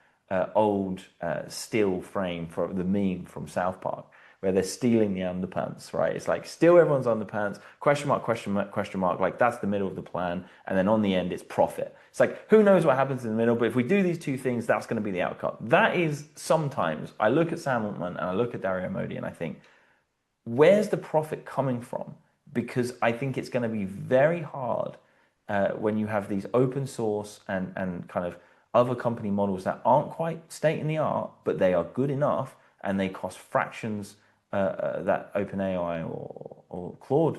old steel frame for the meme from South Park, where they're stealing the underpants, right? It's like steal everyone's underpants, question mark, question mark, question mark. Like that's the middle of the plan. And then on the end, it's profit. It's like, who knows what happens in the middle, but if we do these two things, that's going to be the outcome. That is sometimes I look at Sam Altman and I look at Dario Modi and I think, where's the profit coming from? Because I think it's going to be very hard when you have these open source and kind of other company models that aren't quite state in the art, but they are good enough and they cost fractions that OpenAI or Claude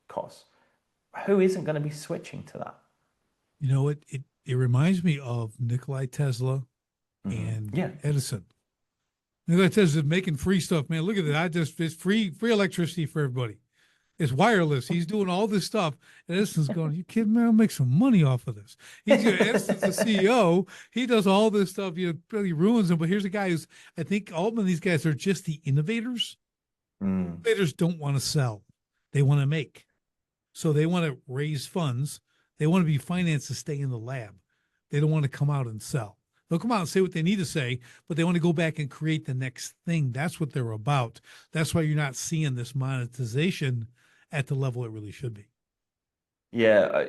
costs. Who isn't going to be switching to that? It reminds me of Nikolai Tesla and Yeah, Edison. Nikolai Tesla is making free stuff, man. Look at that. It's free electricity for everybody. It's wireless. He's doing all this stuff. And Edison's going, you kidding me? I'll make some money off of this. Edison's the CEO. He does all this stuff. Really ruins him. But here's a guy who's, I think Altman, these guys are just the innovators. mm, Innovators don't want to sell. They want to make. So they want to raise funds. They want to be financed to stay in the lab. They don't want to come out and sell. They'll come out and say what they need to say, but they want to go back and create the next thing. That's what they're about. That's why you're not seeing this monetization at the level it really should be. Yeah,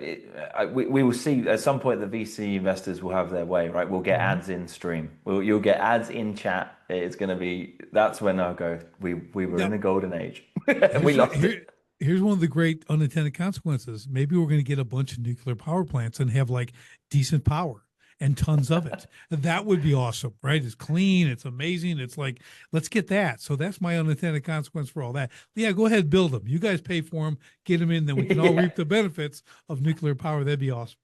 we will see at some point the VC investors will have their way, right? We'll get Mhm. ads in stream. You'll get ads in chat. It's going to be, that's when I'll go, we were in Now, a golden age and we lost it. here's one of the great unintended consequences. Maybe we're going to get a bunch of nuclear power plants and have like decent power and tons of it. That would be awesome, right? It's clean, it's amazing. It's like, let's get that. So that's my unintended consequence for all that. Yeah, go ahead, build them. You guys pay for them, get them in, then we can all Yeah. reap the benefits of nuclear power. That'd be awesome.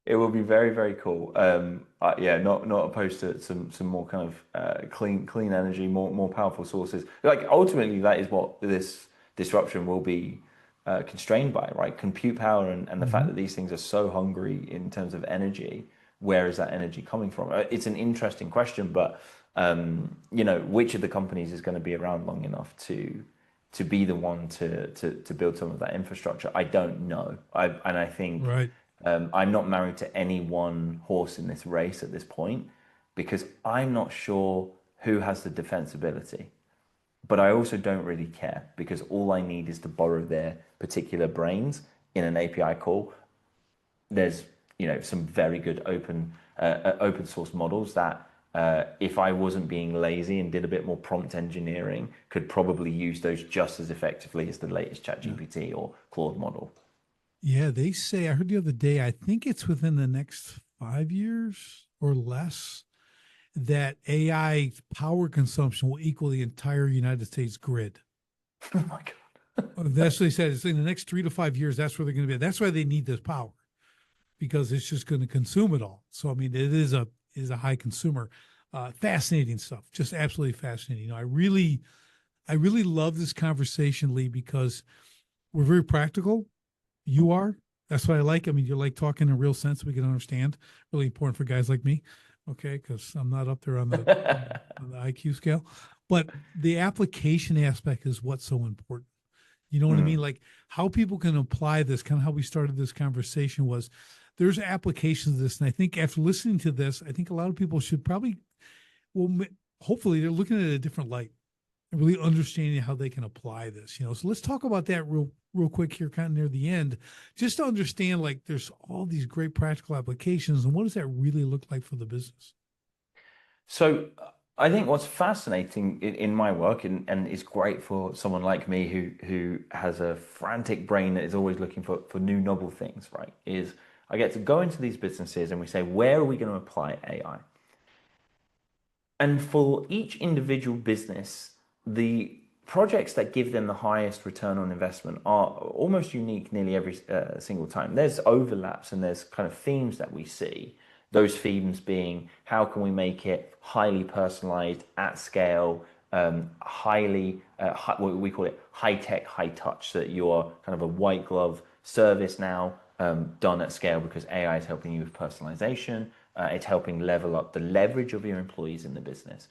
It will be very, very cool. Yeah, not opposed to some more kind of clean energy, more powerful sources. Like ultimately, that is what this disruption will be constrained by, right? Compute power and the fact Hmm. that these things are so hungry in terms of energy. Where is that energy coming from? It's an interesting question, but which of the companies is going to be around long enough to be the one to build some of that infrastructure? I don't know. I think. Right. I'm not married to any one horse in this race at this point because I'm not sure who has the defensibility. But I also don't really care because all I need is to borrow their particular brains in an API call. There's some very good open source models that if I wasn't being lazy and did a bit more prompt engineering, could probably use those just as effectively as the latest Yeah. ChatGPT or Claude model. Yeah, they say, I heard the other day, I think it's within the next 5 years or less, that AI power consumption will equal the entire United States grid. Oh my That's what they said. It's in the next 3 to 5 years. That's where they're going to be. That's why they need this power because it's just going to consume it all. So I mean, it is a high consumer. Fascinating stuff. Just absolutely fascinating. I really love this conversation, Lee, because we're very practical. You are. That's what I like. I mean, you like talking in real sense we can understand. Really important for guys like me. Okay, because I'm not up there on the, on God. the on the IQ scale. But the application aspect is what's so important. You know what I mean? Mm. Like how people can apply this, kind of how we started this conversation was there's applications of this. And I think after listening to this, I think a lot of people should probably, well, hopefully they're looking at it a different light and really understanding how they can apply this. So let's talk about that real quick here, kind of near the end, just to understand like there's all these great practical applications and what does that really look like for the business? So I think what's fascinating in my work and is great for someone like me who has a frantic brain that is always looking for new novel things, right? Is I get to go into these businesses and we say, where are we going to apply AI? And for each individual business, the projects that give them the highest return on investment are almost unique nearly every single time. There's overlaps and there's kind of themes that we see. Those themes being how can we make it highly personalized at scale, highly, what we call it high tech, high touch, so that you're kind of a white glove service now done at scale because AI is helping you with personalization. It's helping level up the leverage of your employees in the business.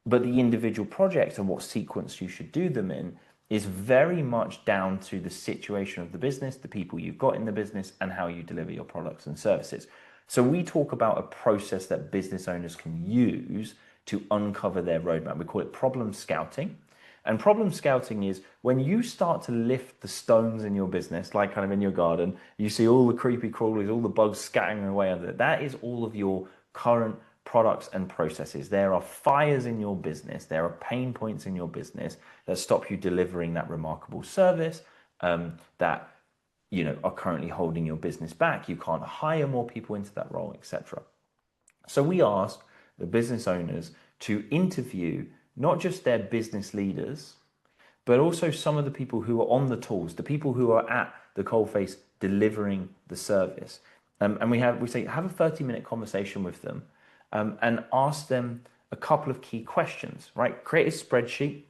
But the individual projects and what sequence you should do them in is very much down to the situation of the business, the people you've got in the business, and how you deliver your products and services. So we talk about a process that business owners can use to uncover their roadmap. We call it problem scouting. And problem scouting is when you start to lift the stones in your business, like kind of in your garden, you see all the creepy crawlies, all the bugs scattering away under it. That is all of your current products and processes. There are fires in your business, there are pain points in your business that stop you delivering that remarkable service that are currently holding your business back. You can't hire more people into that role, etc. So we ask the business owners to interview not just their business leaders, but also some of the people who are on the tools, the people who are at the coalface delivering the service. And we say have a 30-minute conversation with them and ask them a couple of key questions, right? Create a spreadsheet.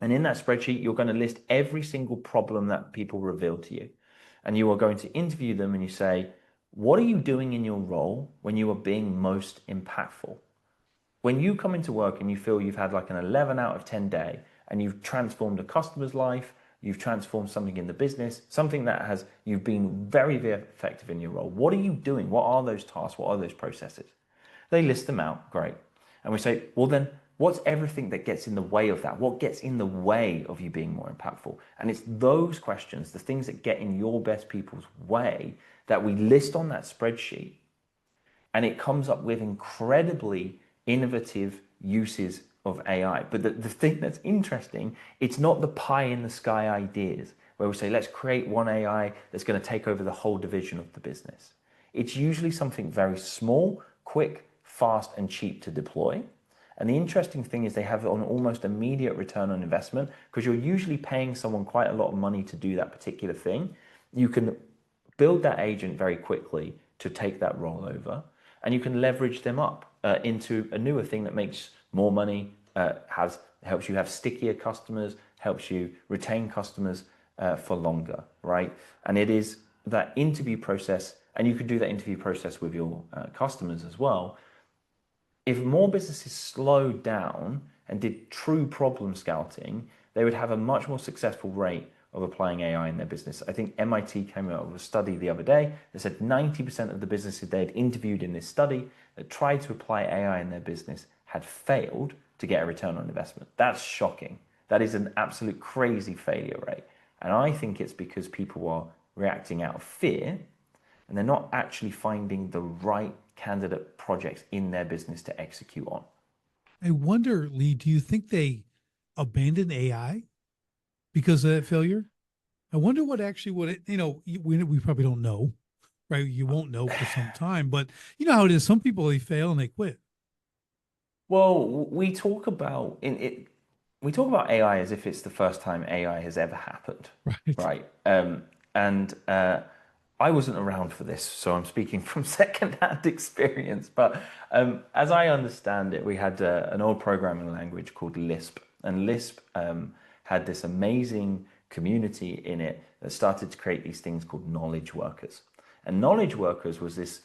And in that spreadsheet, you're going to list every single problem that people reveal to you. And you are going to interview them and you say, what are you doing in your role when you are being most impactful? When you come into work and you feel you've had like an 11 out of 10 day and you've transformed a customer's life, you've transformed something in the business, something that you've been very, very effective in your role. What are you doing? What are those tasks? What are those processes? They list them out. Great. And we say, well, then What's everything that gets in the way of that? What gets in the way of you being more impactful? And it's those questions, the things that get in your best people's way, that we list on that spreadsheet. And it comes up with incredibly innovative uses of AI. But the thing that's interesting, it's not the pie in the sky ideas where we say, let's create one AI that's going to take over the whole division of the business. It's usually something very small, quick, fast, and cheap to deploy. And the interesting thing is they have an almost immediate return on investment because you're usually paying someone quite a lot of money to do that particular thing. You can build that agent very quickly to take that role over, and you can leverage them up into a newer thing that makes more money, helps you have stickier customers, helps you retain customers for longer, right? And it is that interview process, and you can do that interview process with your customers as well. If more businesses slowed down and did true problem scouting, they would have a much more successful rate of applying AI in their business. I think MIT came out with a study the other day that said 90% of the businesses they had interviewed in this study that tried to apply AI in their business had failed to get a return on investment. That's shocking. That is an absolute crazy failure rate. And I think it's because people are reacting out of fear and they're not actually finding the right candidate projects in their business to execute on. I wonder, Lee, do you think they abandoned AI because of that failure? I wonder what actually would it, we probably don't know, right? You won't know for some time, but you know how it is. Some people, they fail and they quit. Well, we talk about AI as if it's the first time AI has ever happened, Right. right? And I wasn't around for this, so I'm speaking from secondhand experience. But as I understand it, we had an old programming language called Lisp, and Lisp had this amazing community in it that started to create these things called knowledge workers. And knowledge workers was this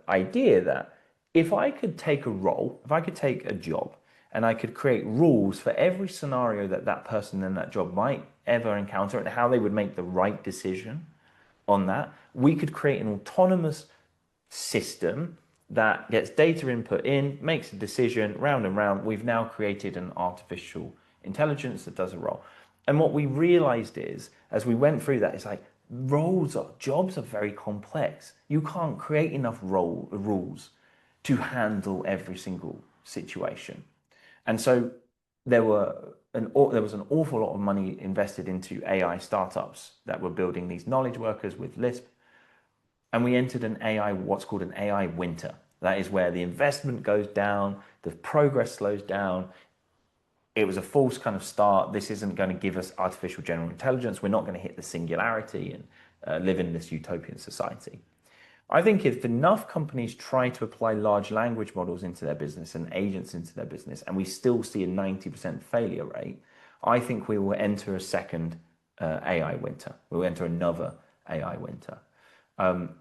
idea that if I could take a role, if I could take a job, and I could create rules for every scenario that that person in that job might ever encounter and how they would make the right decision on that, we could create an autonomous system that gets data input in, makes a decision, round and round. We've now created an artificial intelligence that does a role. And what we realized is, as we went through that, it's like jobs are very complex. You can't create enough rules to handle every single situation. And so there was an awful lot of money invested into AI startups that were building these knowledge workers with Lisp. And we entered what's called an AI winter. That is where the investment goes down, the progress slows down. It was a false kind of start. This isn't going to give us artificial general intelligence. We're not going to hit the singularity and live in this utopian society. I think if enough companies try to apply large language models into their business and agents into their business, and we still see a 90% failure rate, I think we will enter a second AI winter. We'll enter another AI winter.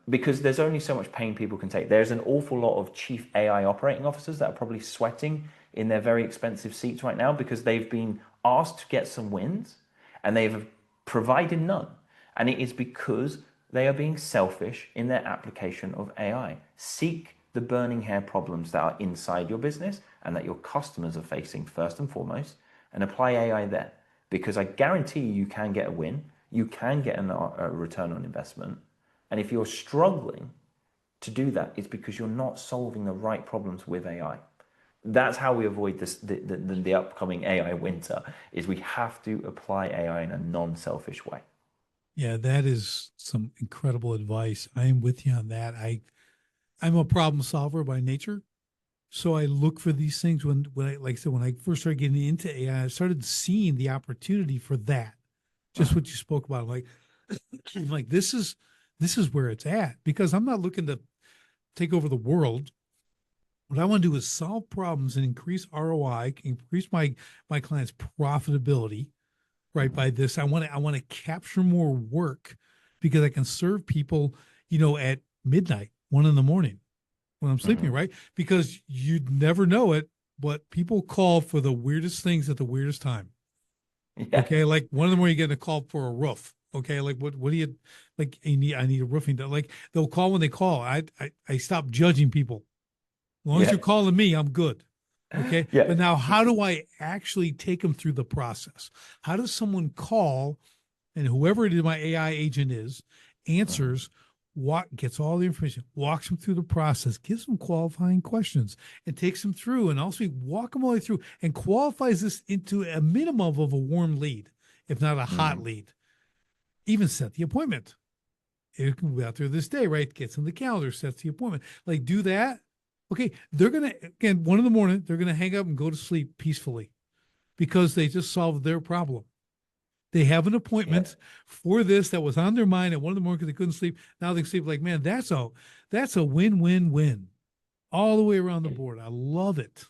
Because there's only so much pain people can take. There's an awful lot of chief AI operating officers that are probably sweating in their very expensive seats right now because they've been asked to get some wins and they've provided none. And it is because they are being selfish in their application of AI. Seek the burning hair problems that are inside your business and that your customers are facing first and foremost, and apply AI there. Because I guarantee you can get a win, you can get a return on investment. And if you're struggling to do that, it's because you're not solving the right problems with AI. That's how we avoid the upcoming AI winter, is we have to apply AI in a non-selfish way. Yeah, that is some incredible advice. I am with you on that. I'm a problem solver by nature. So I look for these things when I, like I said, when I first started getting into AI, I started seeing the opportunity for that. Just what you spoke about. Like, like this is where it's at, because I'm not looking to take over the world. What I want to do is solve problems and increase ROI, increase my clients' profitability, right? By this, I want to capture more work because I can serve people, at midnight, 1 a.m. when I'm sleeping, Mm-hmm. right? Because you'd never know it, but people call for the weirdest things at the weirdest time. Yeah. Okay, like 1 a.m. you're getting a call for a roof. Okay, like what do you like? I need a roofing done. Like they'll call when they call. I stop judging people. As long as Yeah. you're calling me, I'm good. Okay. Yeah. But now, how do I actually take them through the process? How does someone call, and whoever it is, my AI agent is, Mhm. answers, what gets all the information, walks them through the process, gives them qualifying questions, and takes them through, and also walk them all the way through and qualifies this into a minimum of a warm lead, if not a hot Mhm. lead. Even set the appointment. It can be out there this day, right? Gets in the calendar, sets the appointment. Like, do that. Okay. They're going to, again, 1 in the morning, they're going to hang up and go to sleep peacefully because they just solved their problem. They have an Yeah. appointment for this that was on their mind at 1 in the morning because they couldn't sleep. Now they can sleep. Like, man, that's a win-win-win all the way around the board. I love it.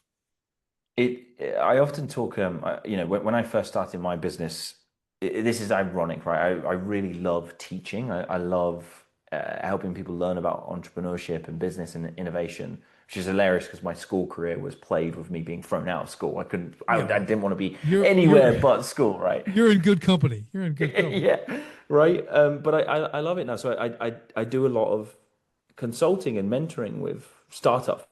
I often talk, when I first started my business, this is ironic, right? I really love teaching. I love helping people learn about entrepreneurship and business and innovation, which is hilarious because my school career was plagued with me being thrown out of school. Yeah, I well, didn't want to be you're anywhere but school, right? you're in good company. You're in good company. Yeah, right. But I love it now. So I do a lot of consulting and mentoring with startups.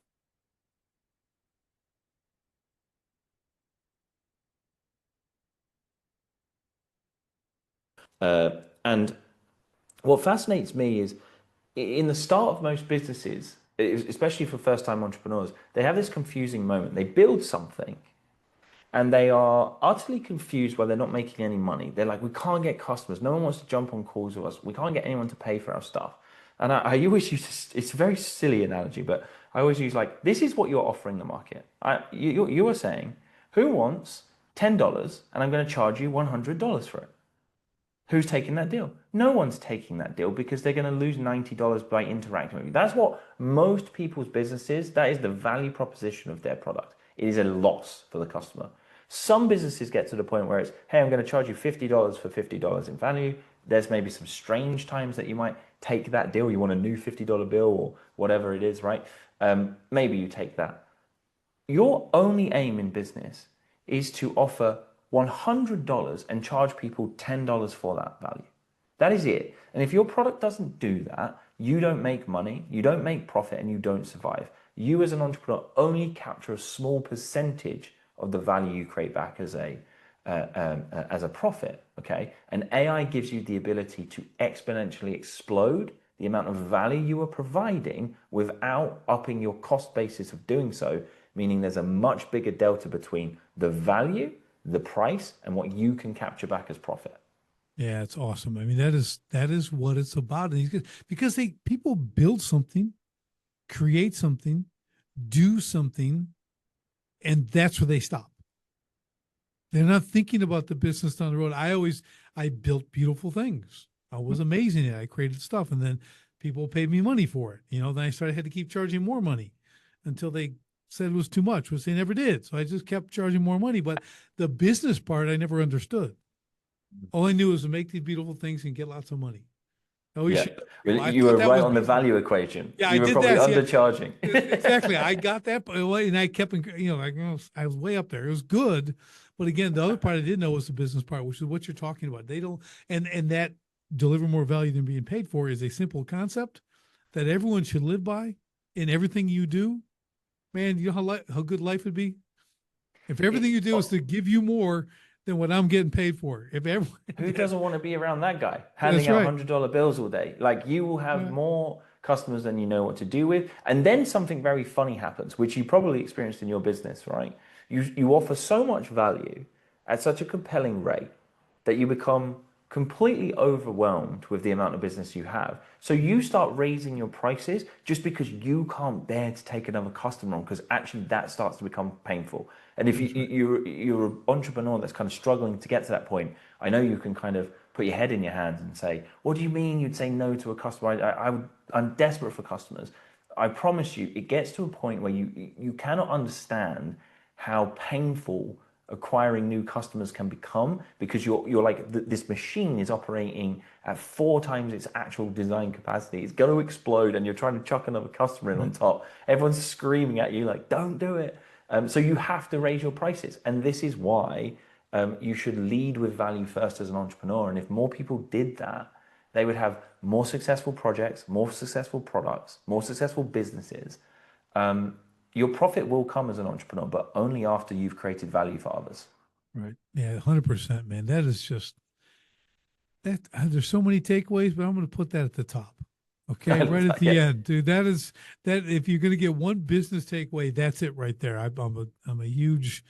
And what fascinates me is in the start of most businesses, especially for first-time entrepreneurs, they have this confusing moment. They build something and they are utterly confused why they're not making any money. They're like, we can't get customers. No one wants to jump on calls with us. We can't get anyone to pay for our stuff. And I always use this, it's a very silly analogy, but I always use like, this is what you're offering the market. You are saying, who wants $10 and I'm going to charge you $100 for it? Who's taking that deal? No one's taking that deal because they're going to lose $90 by interacting with you. That's what most people's businesses, that is the value proposition of their product. It is a loss for the customer. Some businesses get to the point where it's, hey, I'm going to charge you $50 for $50 in value. There's maybe some strange times that you might take that deal. You want a new $50 bill or whatever it is, right? Maybe you take that. Your only aim in business is to offer $100 and charge people $10 for that value. That is it. And if your product doesn't do that, you don't make money, you don't make profit, and you don't survive. You as an entrepreneur only capture a small percentage of the value you create back as a profit. Okay, and AI gives you the ability to exponentially explode the amount of value you are providing without upping your cost basis of doing so, meaning there's a much bigger delta between the value, the price, and what you can capture back as profit. Yeah, it's awesome. I mean, that is what it's about. Because they people build something, create something, do something, and that's where they stop. They're not thinking about the business down the road. I built beautiful things. I was amazing at it. I created stuff, and then people paid me money for it. Then I started had to keep charging more money until they said it was too much, which they never did. So I just kept charging more money. But the business part, I never understood. All I knew was to make these beautiful things and get lots of money. I always Yeah, shared with well, people. I you thought were that right was on the business. value equation. Yeah, I You were did probably that. See, undercharging. exactly. I got that, and I kept, like, I was way up there. It was good, but again, the other part I didn't know was the business part, which is what you're talking about. They don't, and that deliver more value than being paid for is a simple concept that everyone should live by in everything you do. Man, you know how good life would be if everything It, you do is to give you more than what I'm getting paid for. If everyone who did, doesn't want to be around that guy handing that's out right. $100 bills all day? Like you will have Yeah. more customers than you know what to do with. And then something very funny happens, which you probably experienced in your business, right? You offer so much value at such a compelling rate that you become completely overwhelmed with the amount of business you have. So you start raising your prices just because you can't bear to take another customer on, because actually that starts to become painful. And if That's right. you're an entrepreneur that's kind of struggling to get to that point, I know you can kind of put your head in your hands and say, "What do you mean you'd say no to a customer? I'm desperate for customers." I promise you, it gets to a point where you cannot understand how painful acquiring new customers can become, because you're like this machine is operating at 4 times its actual design capacity. It's going to explode, and you're trying to chuck another customer in on Right. top. Everyone's screaming at you like, "Don't do it!" So you have to raise your prices, and this is why you should lead with value first as an entrepreneur. And if more people did that, they would have more successful projects, more successful products, more successful businesses, your profit will come as an entrepreneur, but only after you've created value for others. Right. Yeah, 100%, man. That is just that. There's so many takeaways, but I'm going to put that at the top. Okay, I right love at that. the Yeah. end, dude. That is that. If you're going to get one business takeaway, that's it right there. I'm a huge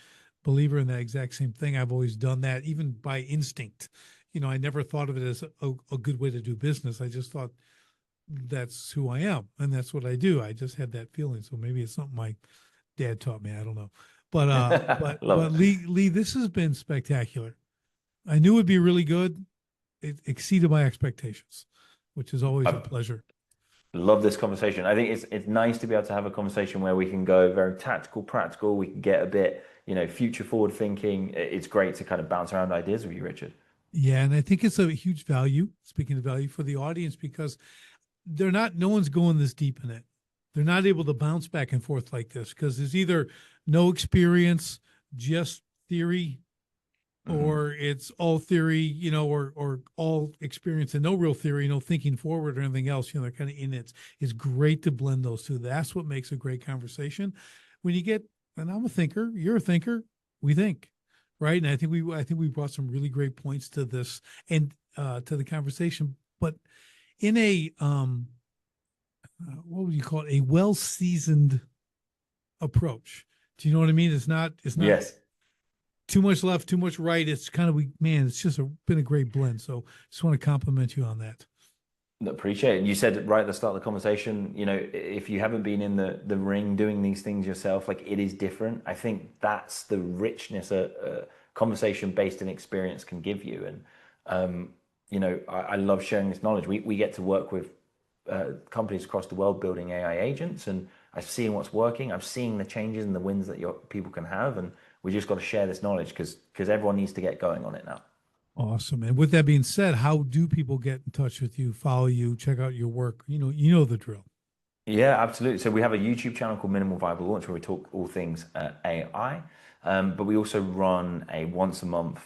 believer in that exact same thing. I've always done that, even by instinct. I never thought of it as a good way to do business. I just thought that's who I am and that's what I do. I just had that feeling. So maybe it's something my dad taught me. I don't know. But Love it. Lee, this has been spectacular. I knew it'd be really good. It exceeded my expectations, which is always a I pleasure. love this conversation. I think it's nice to be able to have a conversation where we can go very tactical, practical. We can get a bit, future forward thinking. It's great to kind of bounce around ideas with you, Richard. Yeah, and I think it's a huge value, speaking of value for the audience, because no one's going this deep in it. They're not able to bounce back and forth like this because there's either no experience, just theory, Hmm. or it's all theory, or all experience and no real theory, no thinking forward or anything else. They're kind of in it. It's great to blend those two. That's what makes a great conversation. When you get, and I'm a thinker, you're a thinker, we think, right? And I think we brought some really great points to this and to the conversation, but in a what would you call it? A well seasoned approach. Do you know what I mean? It's not Yes. too much left, too much right. It's kind of man. It's just been a great blend. So just want to compliment you on that. Appreciate it. You said right at the start of the conversation, if you haven't been in the ring doing these things yourself, like it is different. I think that's the richness a conversation based in experience can give you. And I love sharing this knowledge. We get to work with companies across the world building AI agents, and I've seen what's working. I've seen the changes and the wins that your people can have, and we just got to share this knowledge because everyone needs to get going on it now. Awesome. And with that being said, how do people get in touch with you, follow you, check out your work? You know the drill. Yeah, absolutely. So we have a YouTube channel called Minimal Viable Launch where we talk all things AI, but we also run a once a month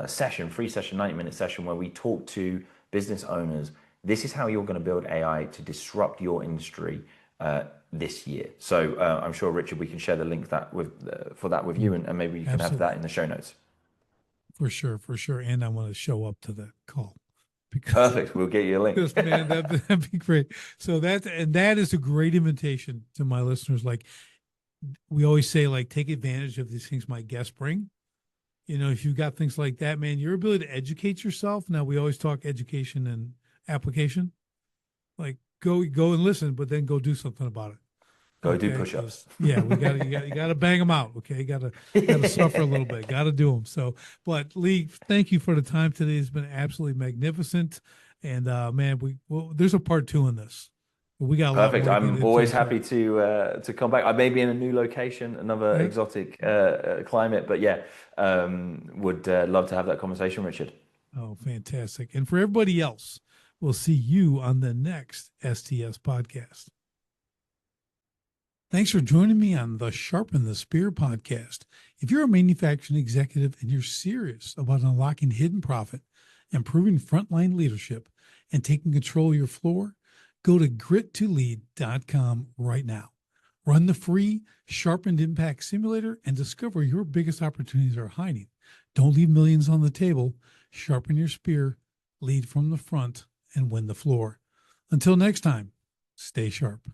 session, free session, 90-minute session where we talk to business owners. This is how you're going to build AI to disrupt your industry this year. So I'm sure, Richard, we can share the link for that with you, and maybe you can have that Absolutely. in the show notes. For sure. For sure. And I want to show up to that call because Perfect. We'll get you a link. because man, that'd be great. So that is a great invitation to my listeners. Like we always say, like take advantage of these things my guests bring. If you've got things like that, man, your ability to educate yourself. Now we always talk education and application. Like go and listen, but then go do something about it. Go do Okay, because push-ups. yeah, you got to bang them out. Okay, you got to suffer a little bit. Got to do them. So, but Lee, thank you for the time today. It's been absolutely magnificent. And man, there's a part two in this. We got a lot Perfect. more to get I'm into. always So happy to come back. I may be in a new location, another yeah. exotic climate, but yeah, would love to have that conversation, Richard. Oh, fantastic. And for everybody else, we'll see you on the next STS podcast. Thanks for joining me on the Sharpen the Spear podcast. If you're a manufacturing executive and you're serious about unlocking hidden profit, improving frontline leadership, and taking control of your floor, go to grit2lead.com right now. Run the free Sharpened Impact Simulator and discover your biggest opportunities are hiding. Don't leave millions on the table. Sharpen your spear, lead from the front, and win the floor. Until next time, stay sharp.